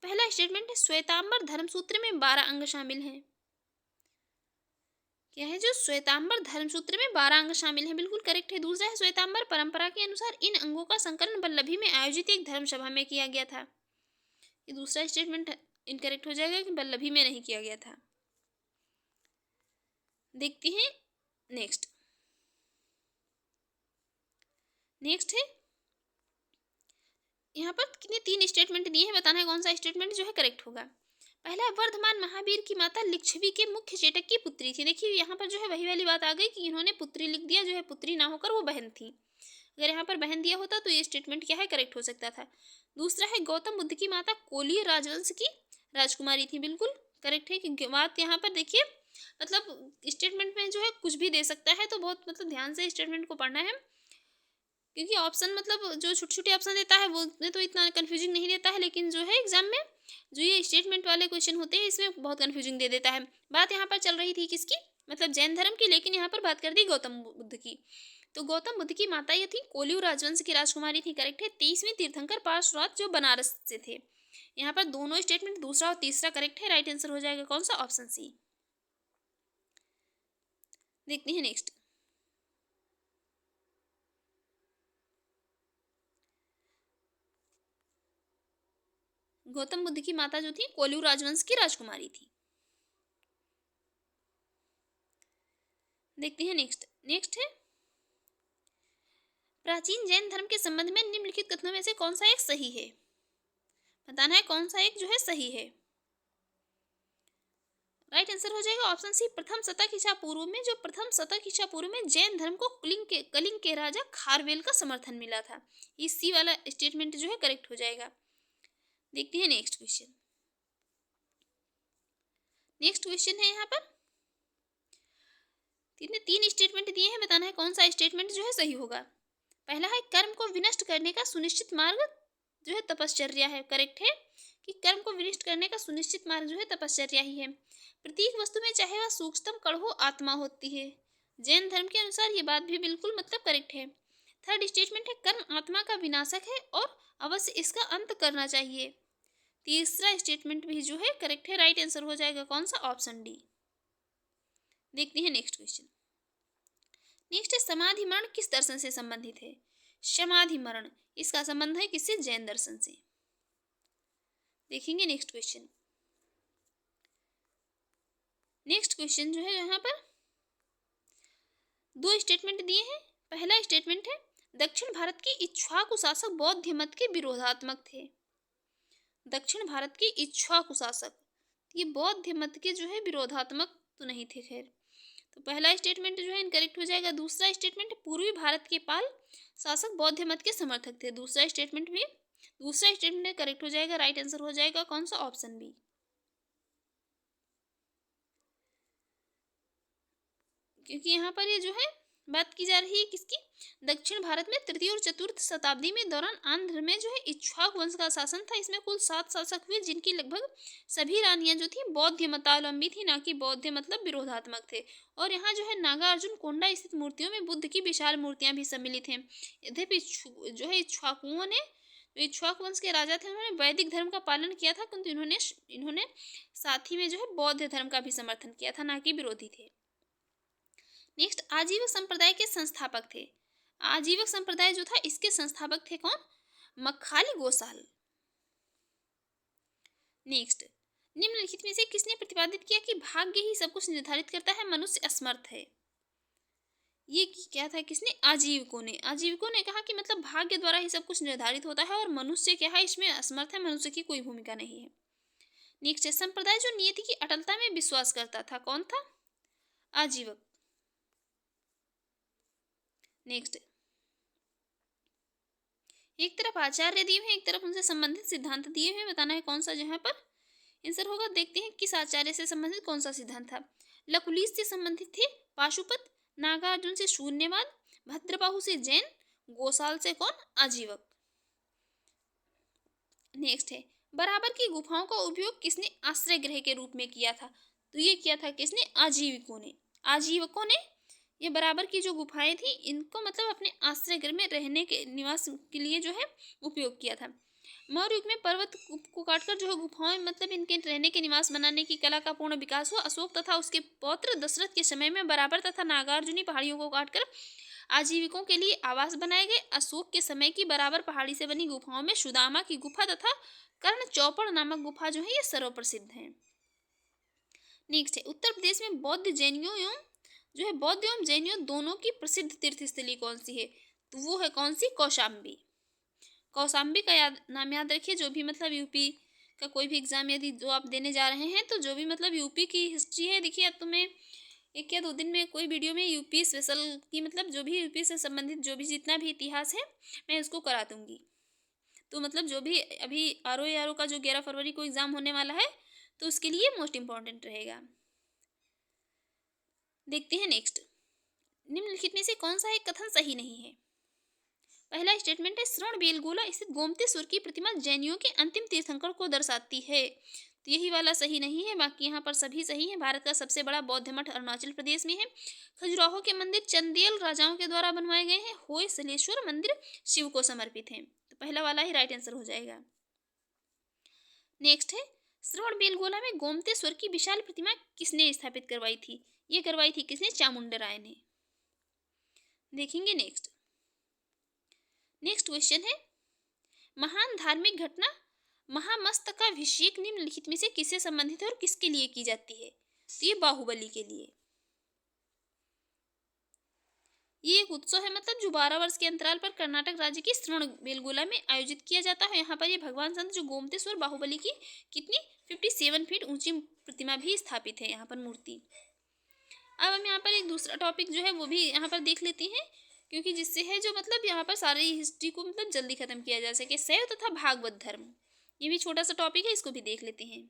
S1: पहला स्टेटमेंट है श्वेतांबर धर्मसूत्र में 12 अंग शामिल हैं। क्या है? जो श्वेतांबर धर्मसूत्र में 12 अंग शामिल हैं, बिल्कुल करेक्ट है। दूसरा है श्वेतांबर परंपरा के अनुसार इन अंगों का संकलन वल्लभी में आयोजित एक धर्मसभा में किया गया था। ये दूसरा स्टेटमेंट इनकरेक्ट हो जाएगा कि वल्लभी में नहीं किया गया था। देखते हैं नेक्स्ट। नेक्स्ट है यहाँ पर कितने 3 स्टेटमेंट दिए हैं, बताना है कौन सा स्टेटमेंट जो है करेक्ट होगा। पहला वर्धमान महावीर की माता लिच्छवी के मुख्य चेटक की पुत्री थी। देखिए यहाँ पर जो है वही वाली बात आ गई कि इन्होंने पुत्री लिख दिया, जो है पुत्री ना होकर वो बहन थी। अगर यहाँ पर बहन दिया होता तो ये स्टेटमेंट क्या है? करेक्ट हो सकता था। दूसरा है गौतम बुद्ध की माता कोलीय राजवंश की राजकुमारी थी। बिल्कुल करेक्ट है कि बात यहाँ पर देखिए मतलब स्टेटमेंट में जो है कुछ भी दे सकता है, तो बहुत मतलब ध्यान से स्टेटमेंट को पढ़ना है, क्योंकि ऑप्शन मतलब जो छोटे छोटे ऑप्शन देता है वो तो इतना कन्फ्यूजिंग नहीं देता है, लेकिन जो है एग्जाम में जो ये स्टेटमेंट वाले क्वेश्चन होते हैं इसमें बहुत कन्फ्यूजिंग दे देता है। बात यहाँ पर चल रही थी किसकी? मतलब जैन धर्म की, लेकिन यहाँ पर बात कर दी गौतम बुद्ध की। तो गौतम बुद्ध की माता ये थी कोलियू राजवंश की राजकुमारी थी। करेक्ट है। 23वें तीर्थंकर पार्श्वनाथ जो बनारस से थे। यहाँ पर दोनों स्टेटमेंट दूसरा और तीसरा करेक्ट है। राइट आंसर हो जाएगा कौन सा? Option C. देखते हैं नेक्स्ट। गौतम बुद्ध की माता जो थी कोलियू राजवंश की राजकुमारी थी। देखते हैं नेक्स्ट। नेक्स्ट है प्राचीन जैन धर्म के संबंध में निम्नलिखित कथनों में से कौन सा एक सही है? बताना है कौन सा एक जो है सही है। राइट आंसर हो जाएगा ऑप्शन सी। प्रथम शतक ईसा पूर्व में जैन धर्म को कलिंग के राजा खारवेल का समर्थन मिला था। इस सी वाला स्टेटमेंट जो है करेक्ट हो जाएगा। देखते हैं नेक्स्ट क्वेश्चन। नेक्स्ट क्वेश्चन है यहाँ पर इतने 3 स्टेटमेंट दिए हैं, बताना है कौन सा स्टेटमेंट जो है सही होगा। पहला है कर्म को विनष्ट करने का सुनिश्चित मार्ग जो है तपश्चर्या है, करेक्ट है कि कर्म को विनष्ट करने का सुनिश्चित मार्ग जो है तपश्चर्या ही है। प्रत्येक वस्तु में चाहे वह सूक्ष्मतम कण हो आत्मा होती है। जैन धर्म के अनुसार ये बात भी बिल्कुल मतलब करेक्ट है। थर्ड स्टेटमेंट है कर्म आत्मा का विनाशक है और अवश्य इसका अंत करना चाहिए। तीसरा स्टेटमेंट भी जो है करेक्ट है, राइट आंसर हो जाएगा कौन सा, ऑप्शन डी। देखते हैं नेक्स्ट क्वेश्चन। नेक्स्ट है समाधि मरण किस दर्शन से संबंधित है। समाधि मरण, इसका संबंध है किससे, जैन दर्शन से। देखेंगे नेक्स्ट क्वेश्चन। नेक्स्ट क्वेश्चन जो है यहाँ पर 2 स्टेटमेंट दिए हैं। पहला स्टेटमेंट है दक्षिण भारत के इक्ष्वाकु शासक बौद्ध मत के विरोधात्मक थे। दक्षिण भारत के इक्ष्वाकु शासक, ये बौद्ध मत के जो है विरोधात्मक तो नहीं थे। खैर, तो पहला स्टेटमेंट जो है इनकरेक्ट हो जाएगा। दूसरा स्टेटमेंट पूर्वी भारत के पाल शासक बौद्ध मत के समर्थक थे। दूसरा स्टेटमेंट करेक्ट हो जाएगा, राइट आंसर हो जाएगा कौन सा, ऑप्शन बी। क्योंकि यहाँ पर ये जो है बात की जा रही है किसकी, दक्षिण भारत में तृतीय और चतुर्थ शताब्दी में दौरान आंध्र में जो है इक्ष्वाकु वंश का शासन था। इसमें कुल 7 शासक हुए, जिनकी लगभग सभी रानियां जो थी बौद्ध मतावलंबी थी, ना कि बौद्ध मतलब विरोधात्मक थे। और यहाँ जो है नागार्जुन कोंडा स्थित मूर्तियों में बुद्ध की विशाल मूर्तियां भी सम्मिलित हैं। यद्यपि जो है इक्ष्वाकुओं ने, जो इक्ष्वाकु वंश के राजा थे, उन्होंने वैदिक धर्म का पालन किया था, किंतु इन्होंने साथ ही में जो है बौद्ध धर्म का भी समर्थन किया था, ना कि विरोधी थे। नेक्स्ट, आजीवक संप्रदाय के संस्थापक थे। आजीवक संप्रदाय जो था इसके संस्थापक थे कौन, मक्खाली गोसाल। नेक्स्ट, निम्नलिखित में से किसने प्रतिपादित किया कि भाग्य ही सब कुछ निर्धारित करता है, मनुष्य असमर्थ है। ये क्या था, किसने, आजीवकों ने। आजीवकों ने कहा कि मतलब भाग्य द्वारा ही सब कुछ निर्धारित होता है और मनुष्य क्या है, इसमें असमर्थ है, मनुष्य की कोई भूमिका नहीं है। नेक्स्ट, संप्रदाय जो नियति की अटलता में विश्वास करता था, कौन था, आजीवक। नेक्स्ट, एक तरफ आचार्य दिए हैं, एक तरफ उनसे संबंधित सिद्धांत दिए हैं, बताना है कौन सा जहाँ पर आंसर होगा। देखते हैं किस आचार्य से संबंधित कौन सा सिद्धांत था। लकुलिस से संबंधित थे पाशुपत, नागार्जुन से शून्यवाद, भद्रबाहु से जैन, गोसाल से कौन, आजीवक। नेक्स्ट है बराबर की गुफाओं का उपयोग किसने आश्रय गृह के रूप में किया था, तो ये किया था किसने, आजीवकों ने। आजीवकों ने ये बराबर की जो गुफाएं थी इनको मतलब अपने आश्रय गृह में रहने के निवास के लिए जो है उपयोग किया था। मौर्य युग में पर्वत को काटकर जो है गुफाएं मतलब इनके रहने के निवास बनाने की कला का पूर्ण विकास हुआ। अशोक तथा उसके पौत्र दशरथ के समय में बराबर तथा नागार्जुनी पहाड़ियों को काटकर आजीविकों के लिए आवास बनाए गए। अशोक के समय की बराबर पहाड़ी से बनी गुफाओं में सुदामा की गुफा तथा कर्ण चौपड़ नामक गुफा जो है ये सर्वप्रसिद्ध है। नेक्स्ट है उत्तर प्रदेश में बौद्ध जैनियों एवं जैनियों दोनों की प्रसिद्ध तीर्थस्थली कौन सी है, तो वो है कौन सी, कौशाम्बी। कौशाम्बी का नाम याद रखिए। जो भी मतलब यूपी का कोई भी एग्जाम यदि जो आप देने जा रहे हैं, तो जो भी मतलब यूपी की हिस्ट्री है, देखिए अब तो मैं 1 या 2 दिन में कोई वीडियो में यूपी स्पेशल की मतलब जो भी यूपी से संबंधित जो भी जितना भी इतिहास है मैं उसको करा दूंगी। तो मतलब जो भी अभी आर का जो 11 फरवरी को एग्ज़ाम होने वाला है, तो उसके लिए मोस्ट इम्पॉर्टेंट रहेगा। देखते हैं नेक्स्ट, निम्नलिखित में से कौन सा एक कथन सही नहीं है। पहला स्टेटमेंट है श्रवणबेलगोला स्थित गोमतेश्वर की प्रतिमा जैनियों के अंतिम तीर्थंकर को दर्शाती है, तो यही वाला सही नहीं है, बाकी यहाँ पर सभी सही है। भारत का सबसे बड़ा बौद्ध मठ अरुणाचल प्रदेश में है। खजुराहो के मंदिर चंदेल राजाओं के द्वारा बनवाए गए हैं। होय सलेश्वर मंदिर शिव को समर्पित है, तो पहला वाला ही राइट आंसर हो जाएगा। नेक्स्ट है श्रवणबेलगोला में गोमतेश्वर की विशाल प्रतिमा किसने स्थापित करवाई थी, ये करवाई थी किसने, चामुंडा राय ने। देखेंगे नेक्स्ट क्वेश्चन है महान धार्मिक घटना महामस्तकाभिषेक निम्नलिखित में से किससे संबंधित है और किसके लिए की जाती है, तो ये बाहुबली के लिए। ये एक उत्सव है मतलब जो 12 वर्ष के अंतराल पर कर्नाटक राज्य के श्रवणबेलगोला में आयोजित किया जाता है। यहाँ पर ये भगवान संत जो गोमतेश्वर बाहुबली की कितनी 57 फीट ऊंची प्रतिमा भी स्थापित है यहाँ पर मूर्ति। अब हम यहाँ पर एक दूसरा टॉपिक जो है वो भी यहाँ पर देख लेते हैं, क्योंकि जिससे है जो मतलब यहाँ पर सारी हिस्ट्री को मतलब जल्दी खत्म किया जा सके। शैव तथा भागवत धर्म, ये भी छोटा सा टॉपिक है, इसको भी देख लेते हैं।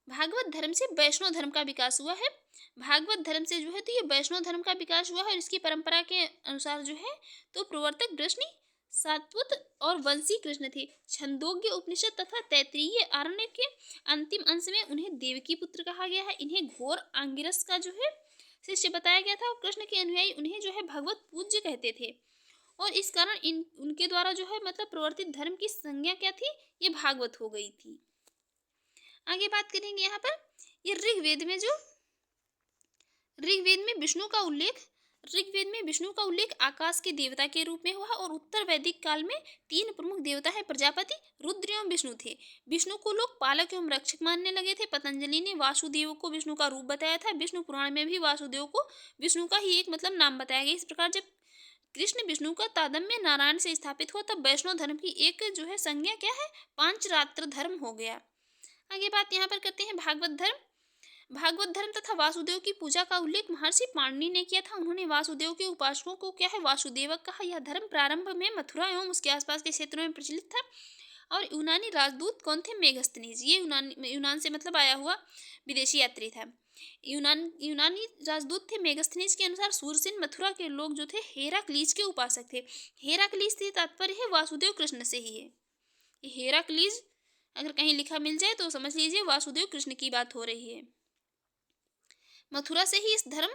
S1: भागवत धर्म से वैष्णव धर्म का विकास हुआ है। भागवत धर्म से जो है तो ये वैष्णव धर्म का विकास हुआ है और इसकी परंपरा के अनुसार जो है तो प्रवर्तक वृष्णि सात्वत और वंशी कृष्ण थे। छंदोग्य उपनिषद तथा तैत्तिरीय आरण्य के अंतिम अंश में उन्हें देवकी पुत्र कहा गया है। इन्हें घोर आंगिरस का जो है शिष्य बताया गया था और कृष्ण के अनुयायी उन्हें जो है भगवत पूज्य कहते थे। और इस कारण इन उनके द्वारा जो है मतलब प्रवर्तित धर्म की संज्ञा क्या थी, ये भागवत हो गई थी। आगे बात करेंगे यहाँ पर ये ऋग्वेद में विष्णु का उल्लेख आकाश के देवता के रूप में हुआ और उत्तर वैदिक काल में तीन प्रमुख देवता है प्रजापति, रुद्र एवं विष्णु थे। विष्णु को लोग पालक एवं रक्षक मानने लगे थे। पतंजलि ने वासुदेव को विष्णु का रूप बताया था। विष्णु पुराण में भी वासुदेव को विष्णु का ही एक मतलब नाम बताया गया। इस प्रकार जब कृष्ण विष्णु का तादम्य नारायण से स्थापित हुआ तब वैष्णव धर्म की एक जो है संज्ञा क्या है, पांचरात्र धर्म हो गया। आगे बात यहाँ पर करते हैं भागवत धर्म तथा वासुदेव की पूजा का उल्लेख महर्षि पाणिनि ने किया था। उन्होंने वासुदेव के उपासकों को क्या है, वासुदेवक कहा। यह धर्म प्रारंभ में मथुरा एवं उसके आसपास के क्षेत्रों में प्रचलित था। और यूनानी राजदूत कौन थे, मेगस्थनीज। ये यूनान से मतलब आया हुआ विदेशी यात्री था। यूनानी राजदूत थे। मेगस्थनीज के अनुसार सूरसेन मथुरा के लोग जो थे हेराक्लीज के उपासक थे। हेराक्लीज से तात्पर्य है वासुदेव कृष्ण से ही है। हेराक्लीज अगर कहीं लिखा मिल जाए तो समझ लीजिए वासुदेव कृष्ण की बात हो रही है। मथुरा से ही इस धर्म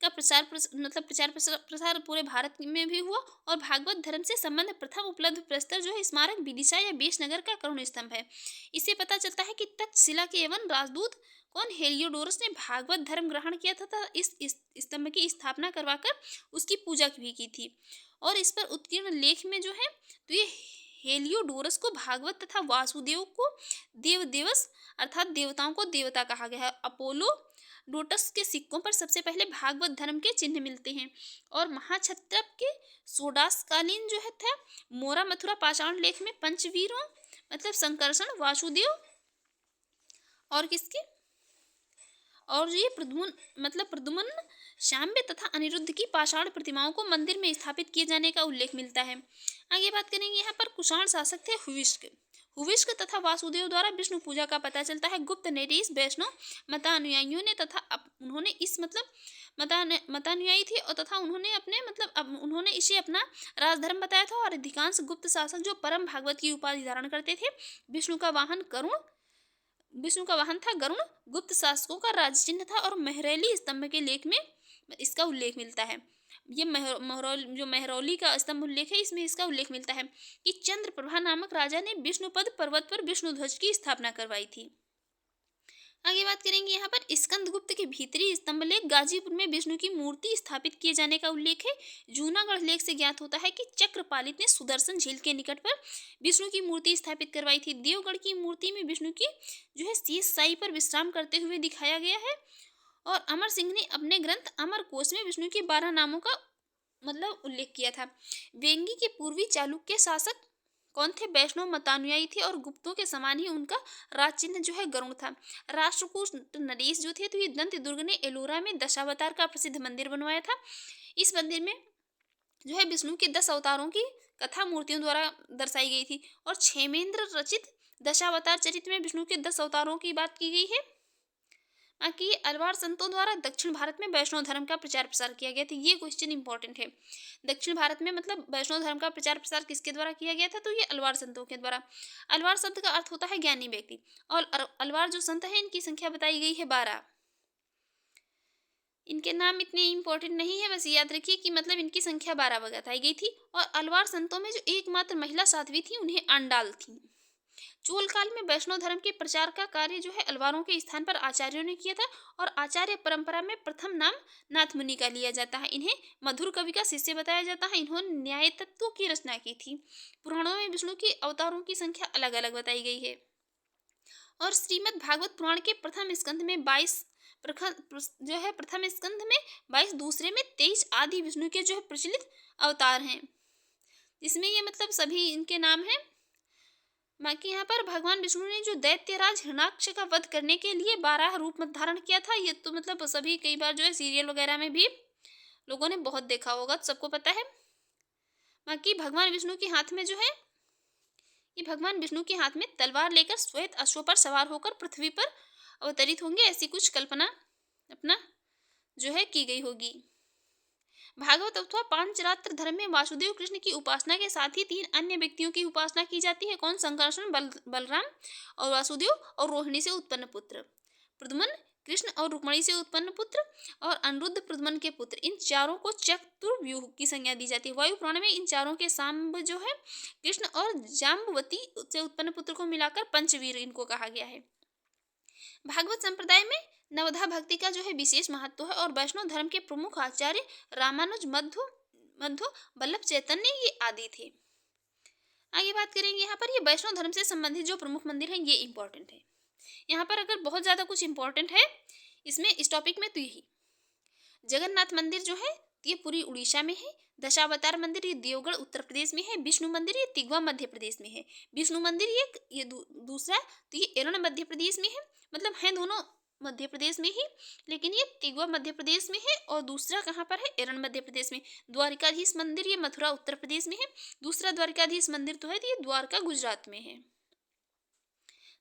S1: का प्रसार पूरे भारत में भी हुआ। और भागवत धर्म से संबंध प्रथम उपलब्ध प्रस्तर जो है स्मारक विदिशा या बेशनगर का करुण स्तंभ है। इससे पता चलता है कि तक्षशिला के यवन राजदूत कौन, हेलियोडोरस ने भागवत धर्म ग्रहण किया था इस स्तंभ की स्थापना करवाकर उसकी पूजा भी की थी। और इस पर उत्कीर्ण लेख में जो है तो ये हेलियोडोरस को भागवत तथा वासुदेव को देवदेवस अर्थात देवताओं को देवता कहा गया है। अपोलो डोटस के सिक्कों पर सबसे पहले भागवत धर्म के चिन्ह मिलते हैं। और महाक्षत्रप के सोडासकालीन जो है था मोरा मथुरा पाषाण लेख में पंचवीरों मतलब संकर्षण, वासुदेव और किसके और ये प्रद्युम्न, शाम्य तथा अनिरुद्ध की पाषाण प्रतिमाओं को मंदिर में स्थापित किए जाने का उल्लेख मिलता है। आगे बात करेंगे यहाँ पर कुषाण शासक थे हुविष्क तथा वासुदेव द्वारा विष्णु पूजा का पता चलता है। गुप्त नेरीस वैष्णव मतानुयायियों ने तथा उन्होंने इस मतानुयायी थे और तथा उन्होंने इसे अपना राजधर्म बताया था। और अधिकांश गुप्त शासक जो परम भागवत की उपाधि धारण करते थे। विष्णु का वाहन था गरुण, गुप्त शासकों का राज चिन्ह था। और मेहरौली स्तंभ के लेख में इसका उल्लेख मिलता है। ये मेहरौली का स्तंभ उल्लेख है, इसमें इसका उल्लेख मिलता है कि चंद्रप्रभा नामक राजा ने विष्णुपद पर्वत पर विष्णु ध्वज की स्थापना करवाई थी। आगे बात करेंगे यहाँ पर स्कंदगुप्त के भीतरी स्तंभ लेख गाजीपुर में विष्णु की मूर्ति स्थापित किए जाने का उल्लेख है। जूनागढ़ लेख से ज्ञात होता है कि चक्रपालित ने सुदर्शन झील के निकट पर विष्णु की मूर्ति स्थापित करवाई थी। देवगढ़ की मूर्ति में विष्णु की जो है शीश साई पर विश्राम करते हुए दिखाया गया है। और अमर सिंह ने अपने ग्रंथ अमर कोश में विष्णु के 12 नामों का उल्लेख किया था। वेंगी के पूर्वी चालुक्य शासक कौन थे, वैष्णव मतानुयायी थे और गुप्तों के समान ही उनका राज चिन्ह जो है गरुण था। राष्ट्रकूट नरेश जो थे तो ये दंत दुर्ग ने एलोरा में दशावतार का प्रसिद्ध मंदिर बनवाया था। इस मंदिर में जो है विष्णु के 10 अवतारों की कथा मूर्तियों द्वारा दर्शाई गई थी। और क्षेमेंद्र रचित दशावतार चरित्र में विष्णु के 10 अवतारों की बात की गई है। बाकी अलवार संतों द्वारा दक्षिण भारत में वैष्णव धर्म का प्रचार प्रसार किया गया था। ये क्वेश्चन इंपॉर्टेंट है। दक्षिण भारत में वैष्णव धर्म का प्रचार प्रसार किसके द्वारा किया गया था, तो ये अलवार संतों के द्वारा। अलवार शब्द का अर्थ होता है ज्ञानी व्यक्ति। और अलवार जो संत है इनकी संख्या बताई गई है 12। इनके नाम इतने इंपॉर्टेंट नहीं है, बस याद रखिए कि इनकी संख्या 12 बताई गई थी। और अलवार संतों में जो एकमात्र महिला साध्वी थी उन्हें आंडाल थी। चोल काल में वैष्णव धर्म के प्रचार का कार्य जो है अलवारों के स्थान पर आचार्यों ने किया था। और आचार्य परंपरा में प्रथम नाम नाथ मुनि का लिया जाता है। इन्हें मधुर कवि का शिष्य बताया जाता है। इन्होंने न्याय तत्व की रचना की थी। पुराणों में विष्णु के अवतारों की संख्या अलग अलग बताई गई है। और श्रीमद् भागवत पुराण के प्रथम स्कंध में 22 जो है प्रथम स्कंध में 22, दूसरे में 23 आदि विष्णु के जो है प्रचलित अवतार हैं, जिसमें ये सभी इनके नाम हैं। बाकी यहाँ पर भगवान विष्णु ने जो दैत्यराज हिरण्याक्ष का वध करने के लिए 12 रूप धारण किया था, ये तो सभी कई बार जो है सीरियल वगैरह में भी लोगों ने बहुत देखा होगा, तो सबको पता है। बाकी भगवान विष्णु के हाथ में जो है भगवान विष्णु के हाथ में तलवार लेकर श्वेत अश्व पर सवार होकर पृथ्वी पर अवतरित होंगे, ऐसी कुछ कल्पना अपना जो है की गई होगी। भागवत अथवा पांचरात्र धर्म में वासुदेव कृष्ण की उपासना के साथ ही 3 अन्य व्यक्तियों की उपासना की जाती है। कौन? संकर्षण, बलराम और वासुदेव और रोहिणी से उत्पन्न पुत्र, प्रद्युम्न कृष्ण और रुक्मिणी से उत्पन्न पुत्र और अनिरुद्ध प्रद्युम्न के पुत्र। इन चारों को चतुर्व्यूह की संज्ञा दी जाती है। वायु पुराण में इन चारों के सांब जो है कृष्ण और जाम्बवती से उत्पन्न पुत्र को मिलाकर पंचवीर इनको कहा गया है। भागवत संप्रदाय में नवधा भक्ति का जो है विशेष महत्व है और वैष्णव धर्म के प्रमुख आचार्य रामानुज, मध्व, वल्लभ चैतन्य ये आदि थे। आगे बात करेंगे यहाँ पर ये वैष्णव धर्म से संबंधित जो प्रमुख मंदिर हैं ये इंपॉर्टेंट है। यहाँ पर अगर बहुत ज़्यादा कुछ इंपॉर्टेंट है इसमें इस टॉपिक में तो यही जगन्नाथ मंदिर जो है ये पूरी उड़ीसा में है। दशावतार मंदिर ये देवगढ़ उत्तर प्रदेश में है। विष्णु मंदिर ये तिगवा मध्य प्रदेश में है। विष्णु मंदिर ये दूसरा तो ये एरण मध्य प्रदेश में है, मतलब हैं दोनों मध्य प्रदेश में ही, लेकिन ये तिगवा मध्य प्रदेश में है और दूसरा कहाँ पर है? एरण मध्य प्रदेश में। द्वारिकाधीश मंदिर ये मथुरा उत्तर प्रदेश में है। दूसरा द्वारिकाधीश मंदिर तो है ये द्वारका गुजरात में है।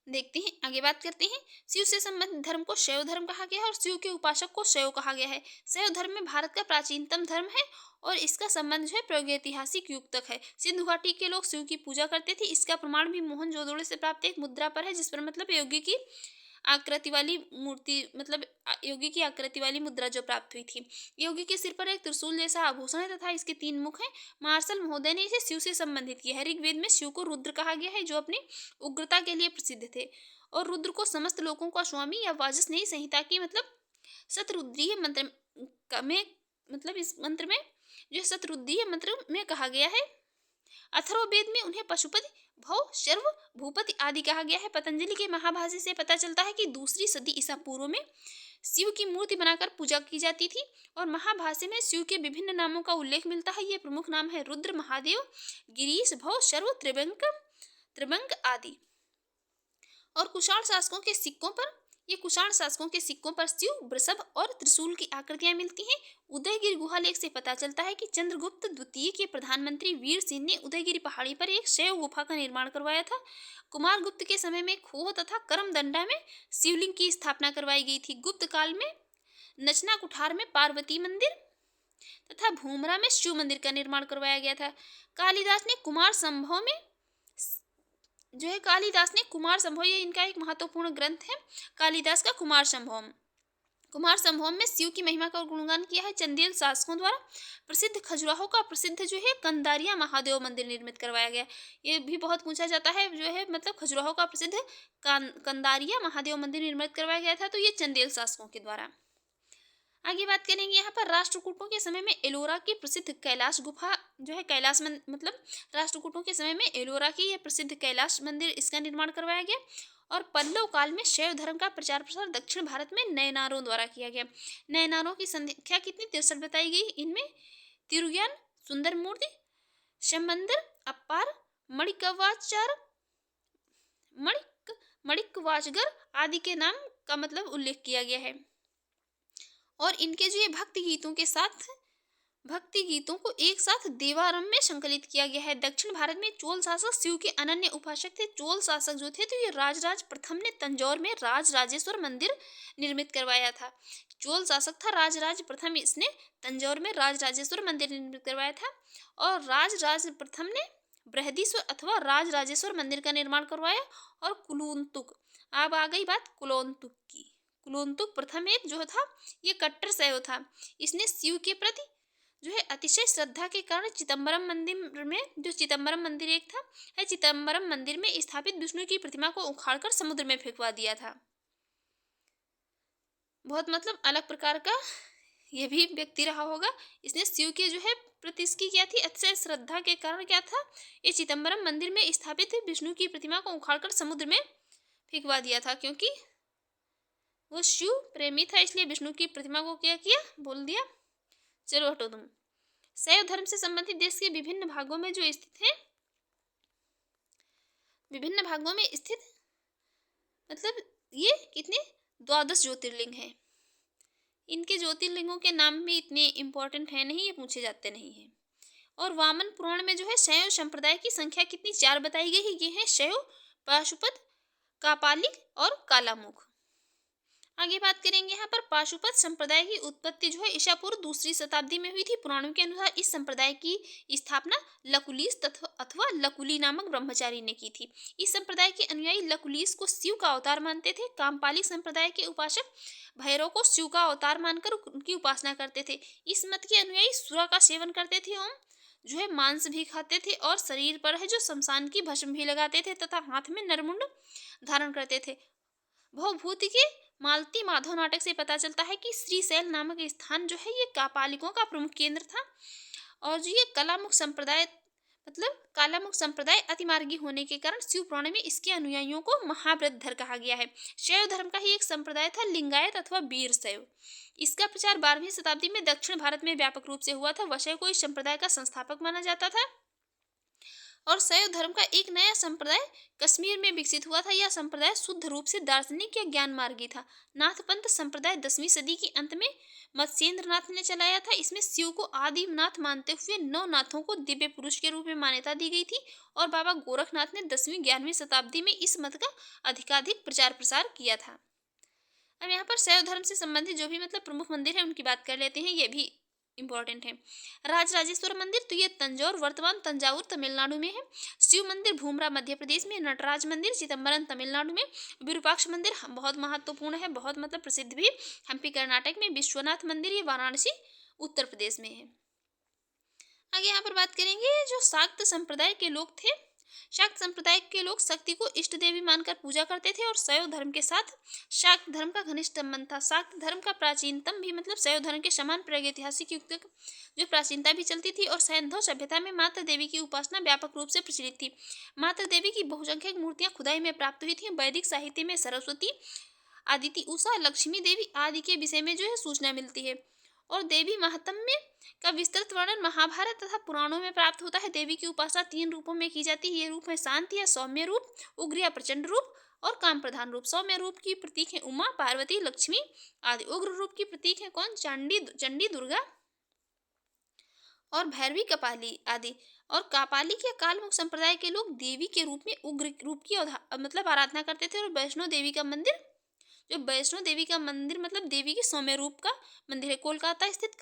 S1: देखते हैं, आगे बात करते हैं। शिव से संबंधित धर्म को शैव धर्म कहा गया है और शिव के उपासक को शैव कहा गया है। शैव धर्म में भारत का प्राचीनतम धर्म है और इसका संबंध जो है प्रागैतिहासिक युग तक है। सिंधु घाटी के लोग शिव की पूजा करते थे। इसका प्रमाण भी मोहनजोदड़ो से प्राप्त एक मुद्रा पर है, जिस पर मतलब योगी की आकृति वाली मूर्ति, मतलब योगी की आकृति वाली मुद्रा जो प्राप्त हुई थी। योगी के सिर पर एक त्रिशूल जैसा आभूषण है तथा इसके 3 मुख हैं। मार्शल महोदय ने इसे शिव से संबंधित किया है। ऋग्वेद में शिव को रुद्र कहा गया है जो अपनी उग्रता के लिए प्रसिद्ध थे और रुद्र को समस्त लोगों का स्वामी या वाजस्नेही संहिता की मतलब शतरुद्रीय मंत्र में, मतलब इस मंत्र में जो शतरुद्रीय मंत्र में कहा गया है। अथर्ववेद में उन्हें पशुपति, भव, शर्व, भूपति आदि कहा गया है। पतंजलि के महाभाष्य से पता चलता है कि 2री सदी ईसा पूर्व में शिव की मूर्ति बनाकर पूजा की जाती थी और महाभाष्य में शिव के विभिन्न नामों का उल्लेख मिलता है। ये प्रमुख नाम है रुद्र, महादेव, गिरीश, भव, शर्व, त्रिभंग आदि। और कुषाण शासकों के सिक्कों पर शिव, वृषभ और त्रिशूल की आकृतियां मिलती हैं। उदयगिरी गुहा लेख से पता चलता है कि चंद्रगुप्त द्वितीय के प्रधानमंत्री वीर सिंह ने उदयगिरी पहाड़ी पर एक शैव गुफा का निर्माण करवाया था। कुमार गुप्त के समय में खोह तथा करमदंडा में शिवलिंग की स्थापना करवाई गई थी। गुप्त काल में नचना कुठार में पार्वती मंदिर तथा भूमरा में शिव मंदिर का निर्माण करवाया गया था। कालिदास ने कुमार संभव ये इनका एक महत्वपूर्ण ग्रंथ है। कालिदास का कुमार संभवम में शिव की महिमा का गुणगान किया है। चंदेल शासकों द्वारा प्रसिद्ध खजुराहो का प्रसिद्ध जो है कंदारिया महादेव मंदिर निर्मित करवाया गया। ये भी बहुत पूछा जाता है जो है, मतलब खजुराहो का प्रसिद्ध कंदारिया महादेव मंदिर निर्मित करवाया गया था, तो ये चंदेल शासकों के द्वारा। आगे बात करेंगे यहाँ पर राष्ट्रकूटों के समय में एलोरा की प्रसिद्ध कैलाश गुफा जो है मतलब राष्ट्रकूटों के समय में एलोरा की यह प्रसिद्ध कैलाश मंदिर इसका निर्माण करवाया गया। और पल्लव काल में शैव धर्म का प्रचार प्रसार दक्षिण भारत में नयनारों द्वारा किया गया। नयनारों की संख्या कितनी? 63 बताई गई। इनमें तिरुज्ञान, सुंदर मूर्ति, शमंदर, अपार, मणिकवाचगर आदि के नाम का मतलब उल्लेख किया गया है। और इनके जो ये भक्ति गीतों को एक साथ देवारंभ में संकलित किया गया है। दक्षिण भारत में चोल शासक शिव के अनन्य उपासक थे। चोल शासक जो थे तो ये राजराज प्रथम ने तंजौर में राजराजेश्वर मंदिर निर्मित करवाया था। चोल शासक था राजराज प्रथम, इसने तंजौर में राजराजेश्वर मंदिर निर्मित करवाया था और राजराज प्रथम ने बृहदीश्वर अथवा राजराजेश्वर मंदिर का निर्माण करवाया। और कुलोन्तुक, अब आ गई बात कुलोन्तुक की। कुलोन्तुक प्रथम एक जो था ये कट्टर शैव था। इसने शिव के प्रति जो है अतिशय श्रद्धा के कारण चिदम्बरम मंदिर में, जो चिदम्बरम मंदिर एक था है, चिदम्बरम मंदिर में स्थापित विष्णु की प्रतिमा को उखाड़कर समुद्र में फेंकवा दिया था। बहुत मतलब अलग प्रकार का यह भी व्यक्ति रहा होगा। इसने शिव के जो है प्रति इसकी क्या थी? अतिशय श्रद्धा के कारण क्या था? ये चिदम्बरम मंदिर में स्थापित विष्णु की प्रतिमा को उखाड़कर समुद्र में फेंकवा दिया था, क्योंकि वो शिव प्रेमी था, इसलिए विष्णु की प्रतिमा को क्या किया? बोल दिया चलो हटो तुम। शैव धर्म से संबंधित देश के विभिन्न भागों में जो स्थित है, विभिन्न भागों में स्थित मतलब ये कितने 12 ज्योतिर्लिंग हैं। इनके ज्योतिर्लिंगों के नाम भी इतने इम्पोर्टेंट है नहीं, ये पूछे जाते नहीं हैं। और वामन पुराण में जो है शैव संप्रदाय की संख्या कितनी? 4 बताई गई है। ये है शैव, पाशुपत, कापालिक और कालामुख। आगे बात करेंगे यहाँ पर पाशुपत संप्रदाय की उत्पत्ति जो है ईसा पूर्व 2री शताब्दी में हुई थी। पुराणों के अनुसार इस संप्रदाय की स्थापना लकुलिस अथवा लकुली नामक ब्रह्मचारी ने की थी। इस संप्रदाय के अनुयायी लकुलिस को शिव का अवतार मानते थे। कामपालिक संप्रदाय के उपासक भैरव को शिव का अवतार मानकर उनकी उपासना करते थे। इस मत के अनुयायी सुरा का सेवन करते थे एवं जो है मांस भी खाते थे और शरीर पर है जो शमशान की भस्म भी लगाते थे तथा हाथ में नरमुंड धारण करते थे। भवभूति के मालती माधव नाटक से पता चलता है कि श्रीशैल नामक स्थान जो है ये कापालिकों का प्रमुख केंद्र था और जो ये कालामुख संप्रदाय अतिमार्गी होने के कारण शिव पुराण में इसके अनुयायियों को महाव्रतधर कहा गया है। शैव धर्म का ही एक संप्रदाय था लिंगायत अथवा वीर शैव। इसका प्रचार 12वीं शताब्दी में दक्षिण भारत में व्यापक रूप से हुआ था। वशय को इस संप्रदाय का संस्थापक माना जाता था और शैव धर्म का एक नया संप्रदाय कश्मीर में विकसित हुआ था। यह संप्रदाय शुद्ध रूप से दार्शनिक या ज्ञान मार्गी था। नाथपंथ संप्रदाय 10वीं सदी के अंत में मत्स्येंद्र नाथ ने चलाया था। इसमें शिव को आदि नाथ मानते हुए 9 नाथों को दिव्य पुरुष के रूप में मान्यता दी गई थी और बाबा गोरखनाथ ने 10वीं-11वीं शताब्दी में इस मत का अधिकाधिक प्रचार प्रसार किया था। अब यहाँ पर शैव धर्म से संबंधित जो भी प्रमुख मंदिर है उनकी बात कर लेते हैं, ये भी इम्पोर्टेंट है। राजराजेश्वर मंदिर तो ये तंजौर वर्तमान तंजावुर तमिलनाडु में है। शिव मंदिर भूमरा मध्य प्रदेश में। नटराज मंदिर चिदम्बरम तमिलनाडु में। विरूपाक्ष मंदिर बहुत महत्वपूर्ण है, बहुत प्रसिद्ध भी, हम्पी कर्नाटक में। विश्वनाथ मंदिर ये वाराणसी उत्तर प्रदेश में है। आगे यहाँ पर बात करेंगे जो शाक्त संप्रदाय के लोग थे। शाक्त संप्रदाय के लोग शक्ति को इष्ट देवी मानकर पूजा करते थे और शैव धर्म के साथ शाक्त धर्म का घनिष्ठ संबंध था। शाक्त धर्म का प्राचीनतम भी शैव धर्म के समान प्रागैतिहासिक युग तक जो प्राचीनता भी चलती थी और सैंधव सभ्यता में माता देवी की उपासना व्यापक रूप से प्रचलित थी। माता देवी की बहुसंख्यक मूर्तियां खुदाई में प्राप्त हुई थी। वैदिक साहित्य में सरस्वती, आदिति, उषा, लक्ष्मी देवी आदि के विषय में जो है सूचना मिलती है और देवी महात्म्य का विस्तृत वर्णन महाभारत तथा पुराणों में प्राप्त होता है। देवी की उपासना 3 रूपों में की जाती है। ये रूप है शांति या सौम्य रूप, उग्र या प्रचंड रूप और काम प्रधान रूप। सौम्य रूप की प्रतीक है उमा, पार्वती, लक्ष्मी आदि। उग्र रूप की प्रतीक है कौन? चंडी, दुर्गा और भैरवी, कपाली आदि। और कापालिक या कालमुख संप्रदाय के लोग देवी के रूप में उग्र रूप की आराधना करते थे। और वैष्णो देवी का मंदिर देवी के सौम्य रूप का मंदिर है। कोलकाता में स्थित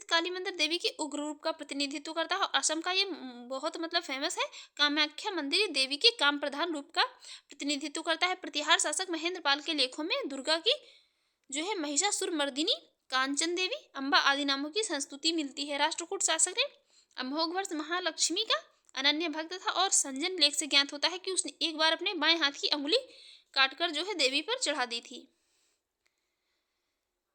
S1: काली मंदिर देवी के उग्र रूप का प्रतिनिधित्व करता है। और असम का ये बहुत फेमस है कामाख्या मंदिर, ये देवी के काम प्रधान रूप का प्रतिनिधित्व करता है। प्रतिहार शासक महेंद्र पाल के लेखों में दुर्गा की जो है महिषासुर मर्दिनी, कांचन देवी, अम्बा आदि नामों की संस्तुति मिलती है। राष्ट्रकूट शासक ने अमोघवर्ष महालक्ष्मी का अनन्य भक्त था और संजन लेख से ज्ञात होता है कि उसने एक बार अपने बाएं हाथ की अंगुली काटकर जो है देवी पर चढ़ा दी थी।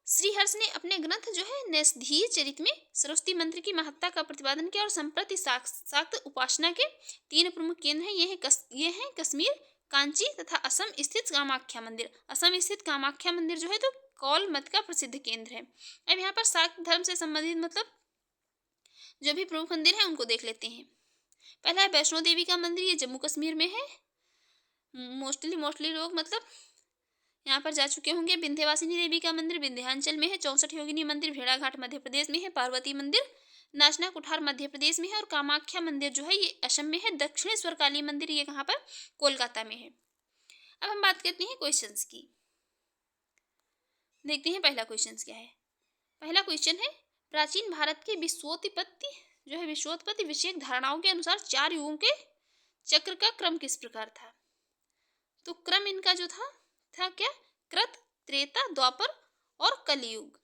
S1: श्रीहर्ष ने अपने ग्रंथ जो है नैषधीय चरित में सरस्वती मंत्र की महत्ता का प्रतिपादन किया और संप्रति शाक्त उपासना के 3 प्रमुख केंद्र हैं। ये हैं कश्मीर, कांची तथा असम स्थित कामाख्या मंदिर। असम स्थित कामाख्या मंदिर जो है तो कौल मत का प्रसिद्ध केंद्र है। अब यहाँ पर शाक्त धर्म से संबंधित जो भी प्रमुख मंदिर है उनको देख लेते हैं। पहला है वैष्णो देवी का मंदिर, ये जम्मू कश्मीर में है। मोस्टली लोग यहाँ पर जा चुके होंगे। विंध्यवासिनी देवी का मंदिर विंध्याचल में है। 64 योगिनी मंदिर भेड़ाघाट मध्य प्रदेश में है। पार्वती मंदिर नाचना कुठार मध्य प्रदेश में है। और कामाख्या मंदिर जो है ये असम में है। दक्षिणेश्वर काली मंदिर ये कहाँ पर? कोलकाता में है। अब हम बात करते हैं क्वेश्चंस की। देखते हैं पहला क्वेश्चन क्या है। पहला क्वेश्चन है प्राचीन भारत के विश्वोत्पत्ति विषयक धारणाओं के अनुसार 4 युगों के चक्र का क्रम किस प्रकार था? तो क्रम इनका जो था क्या? कृत, त्रेता, द्वापर और कलयुग।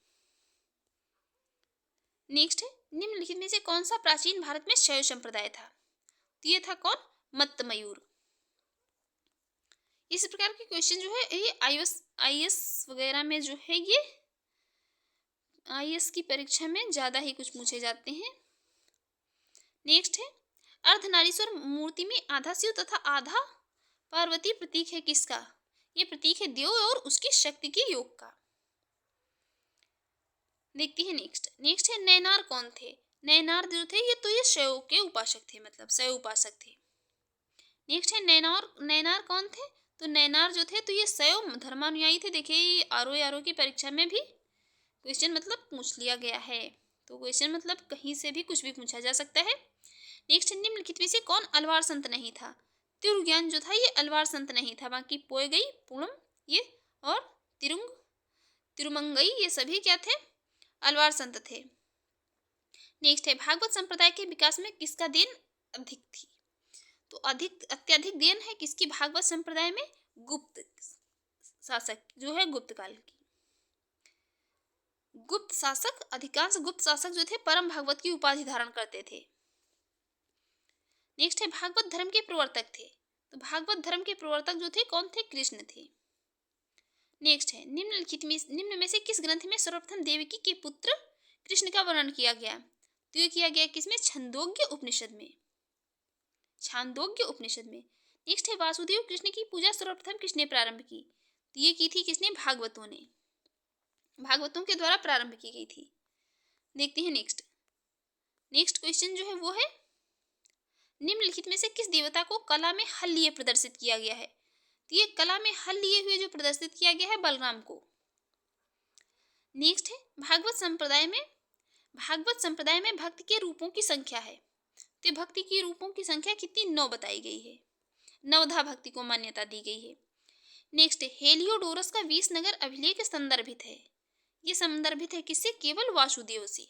S1: नेक्स्ट है निम्नलिखित में से कौन सा प्राचीन भारत में शैव संप्रदाय था? तो ये था कौन? मत्तमयूर। इस प्रकार के क्वेश्चन जो है ये आईएएस वगैरह में जो है ये आईएएस की परीक्षा में ज्यादा ही कुछ पूछे जाते हैं। नेक्स्ट है अर्धनारीश्वर मूर्ति में आधा शिव तथा आधा पार्वती प्रतीक है किसका? ये प्रतीक है देव और उसकी शक्ति के योग का। देखते हैं नेक्स्ट है नैनार कौन थे? नैनार जो थे ये शैव के उपासक थे, शैव उपासक थे। नेक्स्ट है नैनार कौन थे? तो नैनार जो थे तो ये शैव धर्मानुयायी थे। देखिए आरओ की परीक्षा में भी क्वेश्चन पूछ लिया गया है। तो क्वेश्चन कहीं से भी कुछ भी पूछा जा सकता है। नेक्स्ट निम्नलिखित में से कौन अलवार संत नहीं था? तिरुज्ञान जो था ये अलवार संत नहीं था। बाकी पोएगई, पूर्णम ये, और तिरुमंगई, ये सभी क्या थे, अलवार संत थे। नेक्स्ट है भागवत संप्रदाय के विकास में किसका देन अधिक थी? तो अत्यधिक देन है किसकी भागवत संप्रदाय में? गुप्त शासक जो है, गुप्त काल की गुप्त शासक, अधिकांश गुप्त शासक जो थे परम भागवत की उपाधि धारण करते थे। नेक्स्ट है भागवत धर्म के प्रवर्तक थे, तो भागवत धर्म के प्रवर्तक जो थे कौन थे? कृष्ण थे। नेक्स्ट है निम्न में से किस ग्रंथ में सर्वप्रथम देवकी के पुत्र कृष्ण का वर्णन किया गया? तो ये किया गया किसमें? छंदोग्य उपनिषद में, छांदोग्य उपनिषद में। नेक्स्ट है वासुदेव कृष्ण की पूजा सर्वप्रथम किसने प्रारंभ की? तो ये की थी किसने? भागवतों ने, भागवतों के द्वारा प्रारंभ की गई थी। देखते हैं नेक्स्ट क्वेश्चन जो है वो है निम्नलिखित में से किस देवता को कला में हल लिए प्रदर्शित किया गया है? तो ये कला में हल लिए हुए जो प्रदर्शित किया गया है बलराम को। नेक्स्ट है भागवत संप्रदाय में भक्ति के रूपों की संख्या है, तो भक्ति के रूपों की संख्या कितनी? 9 बताई गई है, नवधा भक्ति को मान्यता दी गई है। नेक्स्ट हेलियोडोरस का 20 नगर अभिलेख संदर्भित है, ये संदर्भित है किससे? केवल वासुदेव से।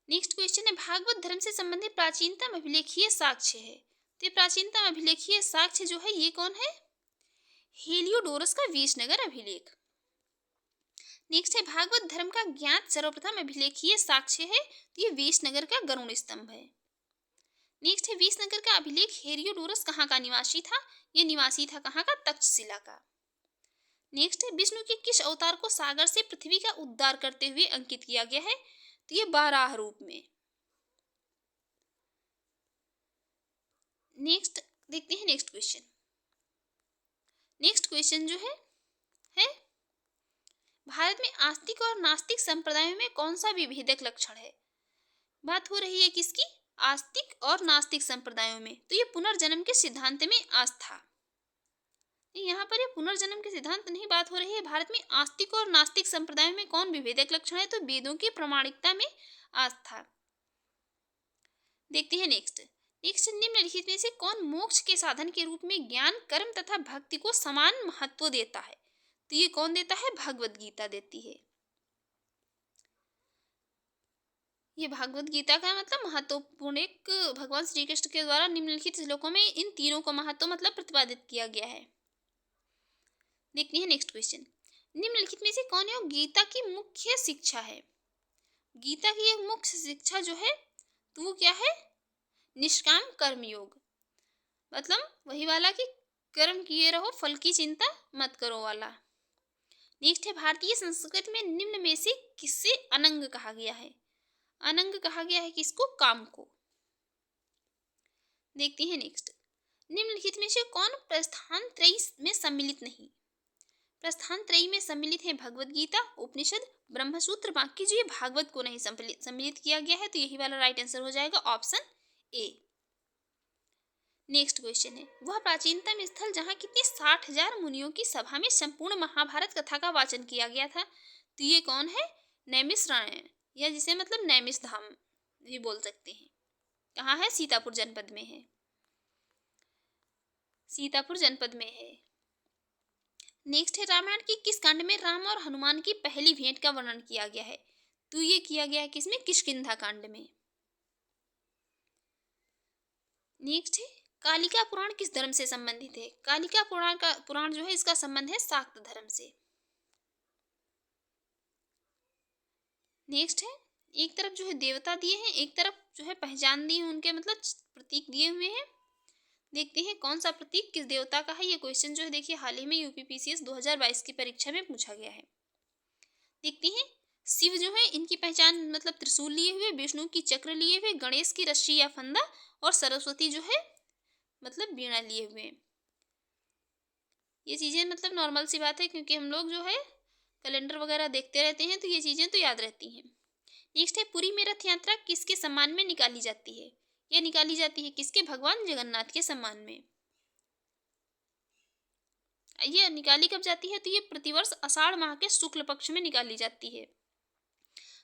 S1: नेक्स्ट क्वेश्चन है भागवत धर्म से संबंधित प्राचीनतम अभिलेखीय साक्ष्य है, तो प्राचीनतम अभिलेखीय साक्ष्य जो है ये कौन है? हेलियोडोरस का 20 नगर अभिलेख। नेक्स्ट है भागवत धर्म का ज्ञात सर्वप्रथम अभिलेखीय साक्ष्य है, तो ये 20 नगर का गरुड़ स्तंभ है। नेक्स्ट है 20 नगर का अभिलेख हेलियोडोरस कहाँ का निवासी था? ये निवासी था कहाँ का? तक्षशिला का। नेक्स्ट है विष्णु के किस अवतार को सागर से पृथ्वी का उद्धार करते हुए अंकित किया गया है? तो ये बाराह रूप में। नेक्स्ट देखते हैं नेक्स्ट क्वेश्चन जो है भारत में आस्तिक और नास्तिक संप्रदायों में कौन सा विभेदक लक्षण है? बात हो रही है किसकी? आस्तिक और नास्तिक संप्रदायों में। तो ये पुनर्जन्म के सिद्धांत में आस्था, यहाँ पर ये पुनर्जन्म के सिद्धांत नहीं बात हो रही है। भारत में आस्तिक और नास्तिक संप्रदायों में कौन विभेदक लक्षण है? तो वेदों की प्रामाणिकता में आस्था। देखते हैं नेक्स्ट निम्नलिखित में से कौन मोक्ष के साधन के रूप में ज्ञान, कर्म तथा भक्ति को समान महत्व देता है? तो ये कौन देता है? भगवत गीता देती है। ये भगवत गीता का मतलब महत्वपूर्ण एक भगवान श्री कृष्ण के द्वारा निम्नलिखित श्लोकों में इन तीनों का महत्व मतलब प्रतिपादित किया गया है। देखते हैं नेक्स्ट क्वेश्चन निम्नलिखित में से कौन है गीता की मुख्य शिक्षा है? गीता की एक मुख्य शिक्षा जो है तो वो क्या है? निष्काम कर्म योग, मतलब वही वाला कि कर्म किए रहो फल की चिंता मत करो वाला। नेक्स्ट है भारतीय संस्कृति में निम्न में से किससे अनंग कहा गया है? अनंग कहा गया है किसको? काम को। देखते हैं नेक्स्ट निम्नलिखित में से कौन प्रस्थान त्रयी में सम्मिलित नहीं? प्रस्थान त्रयी में सम्मिलित है भगवत गीता, उपनिषद, ब्रह्मसूत्र, बाकी जो ये भागवत को नहीं सम्मिलित किया गया है, तो यही वाला राइट आंसर हो जाएगा ऑप्शन ए। नेक्स्ट क्वेश्चन है वह प्राचीनतम स्थल जहाँ कितने 60,000 मुनियों की सभा में संपूर्ण महाभारत कथा का वाचन किया गया था? तो ये कौन है? नैमिषारण्य, या जिसे मतलब नैमिष धाम भी बोल सकते हैं। कहाँ है? सीतापुर जनपद में है, सीतापुर जनपद में है। नेक्स्ट है रामायण की किस कांड में राम और हनुमान की पहली भेंट का वर्णन किया गया है? तो ये किया गया है किसमें? किष्किंधा कांड में। नेक्स्ट है कालिका पुराण किस धर्म से संबंधित है? कालिका पुराण जो है इसका संबंध है शाक्त धर्म से। नेक्स्ट है एक तरफ जो है देवता दिए हैं, एक तरफ जो है पहचान दी है, उनके मतलब प्रतीक दिए हुए हैं। देखते हैं कौन सा प्रतीक किस देवता का है। ये क्वेश्चन जो है देखिए हाल ही में यूपीपीसीएस 2022 की परीक्षा में पूछा गया है। देखते हैं शिव जो है इनकी पहचान मतलब त्रिशूल लिए हुए, विष्णु की चक्र लिए हुए, गणेश की रस्सी या फंदा, और सरस्वती जो है मतलब वीणा लिए हुए। ये चीज़ें मतलब नॉर्मल सी बात है क्योंकि हम लोग जो है कैलेंडर वगैरह देखते रहते हैं तो ये चीज़ें तो याद रहती हैं। नेक्स्ट है पुरी में रथ यात्रा किसके सम्मान में निकाली जाती है? ये निकाली जाती है किसके? भगवान जगन्नाथ के सम्मान में। ये निकाली कब जाती है? तो ये प्रतिवर्ष आषाढ़ माह के शुक्ल पक्ष में निकाली जाती है।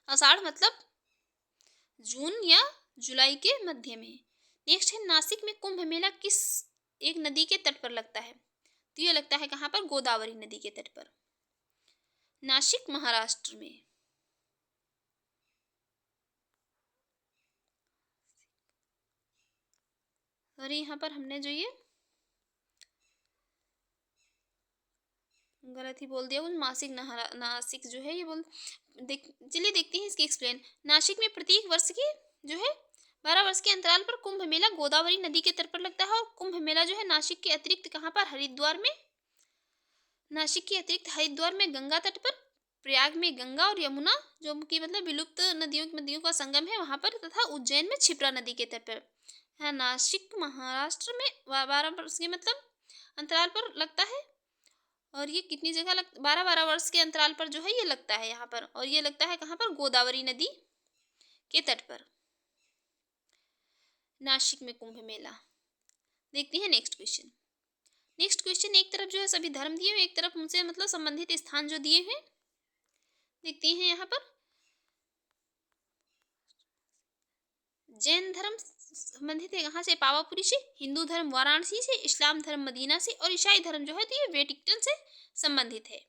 S1: आषाढ़ मतलब जून या जुलाई के मध्य में। नेक्स्ट है नासिक में कुंभ मेला किस एक नदी के तट पर लगता है? तो ये लगता है कहाँ पर, गोदावरी नदी के तट पर, नासिक महाराष्ट्र में। और यहाँ पर हमने जो ये गलत ही बोल दिया, कुछ नासिक जो है ये चलिए देखते हैं इसकी एक्सप्लेन। नासिक में प्रत्येक वर्ष की जो है 12 वर्ष के अंतराल पर कुंभ मेला गोदावरी नदी के तट पर लगता है। और कुंभ मेला जो है नासिक के अतिरिक्त कहाँ पर, हरिद्वार में, नासिक के अतिरिक्त हरिद्वार में गंगा तट पर, प्रयाग में गंगा और यमुना जो कि मतलब विलुप्त नदियों का संगम है वहां पर, तथा उज्जैन में क्षिप्रा नदी के तट पर। हाँ, नासिक महाराष्ट्र में 12 वर्ष के मतलब अंतराल पर लगता है। और ये कितनी जगह 12 वर्ष के अंतराल पर जो है ये लगता है यहाँ पर। और ये लगता है कहाँ पर, गोदावरी नदी के तट पर, नासिक में कुंभ मेला। देखते हैं नेक्स्ट क्वेश्चन। नेक्स्ट क्वेश्चन एक तरफ जो है सभी धर्म दिए हुए, एक तरफ उनसे मतलब संबंधित स्थान जो दिए हैं। देखते हैं यहाँ पर जैन धर्म संबंधित है कहाँ से, पावापुरी से, हिंदू धर्म वाराणसी से, इस्लाम धर्म मदीना से, और ईसाई धर्म जो है तो ये वेटिकन से संबंधित है।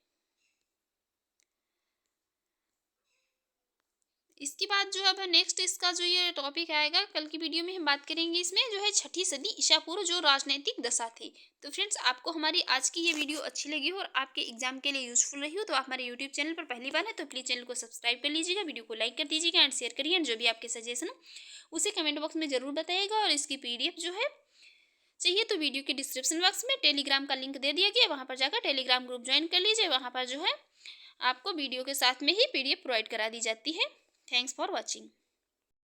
S1: इसके बाद जो अब नेक्स्ट इसका जो ये टॉपिक आएगा कल की वीडियो में हम बात करेंगे, इसमें जो है 6ठी सदी ईसा पूर्व जो राजनीतिक दशा थी। तो फ्रेंड्स, आपको हमारी आज की ये वीडियो अच्छी लगी हो और आपके एग्जाम के लिए यूजफुल रही हो तो आप हमारे यूट्यूब चैनल पर पहली बार है तो प्लीज़ चैनल को सब्सक्राइब कर लीजिएगा, वीडियो को लाइक कर दीजिएगा एंड शेयर करिए। एंड जो भी आपके सजेशन उसे कमेंट बॉक्स में ज़रूर बताइएगा। और इसकी PDF जो है चाहिए तो वीडियो के डिस्क्रिप्शन बॉक्स में टेलीग्राम का लिंक दे दिया गया, वहाँ पर जाकर टेलीग्राम ग्रुप ज्वाइन कर लीजिए। वहाँ पर जो है आपको वीडियो के साथ में ही PDF प्रोवाइड करा दी जाती है। Thanks for watching.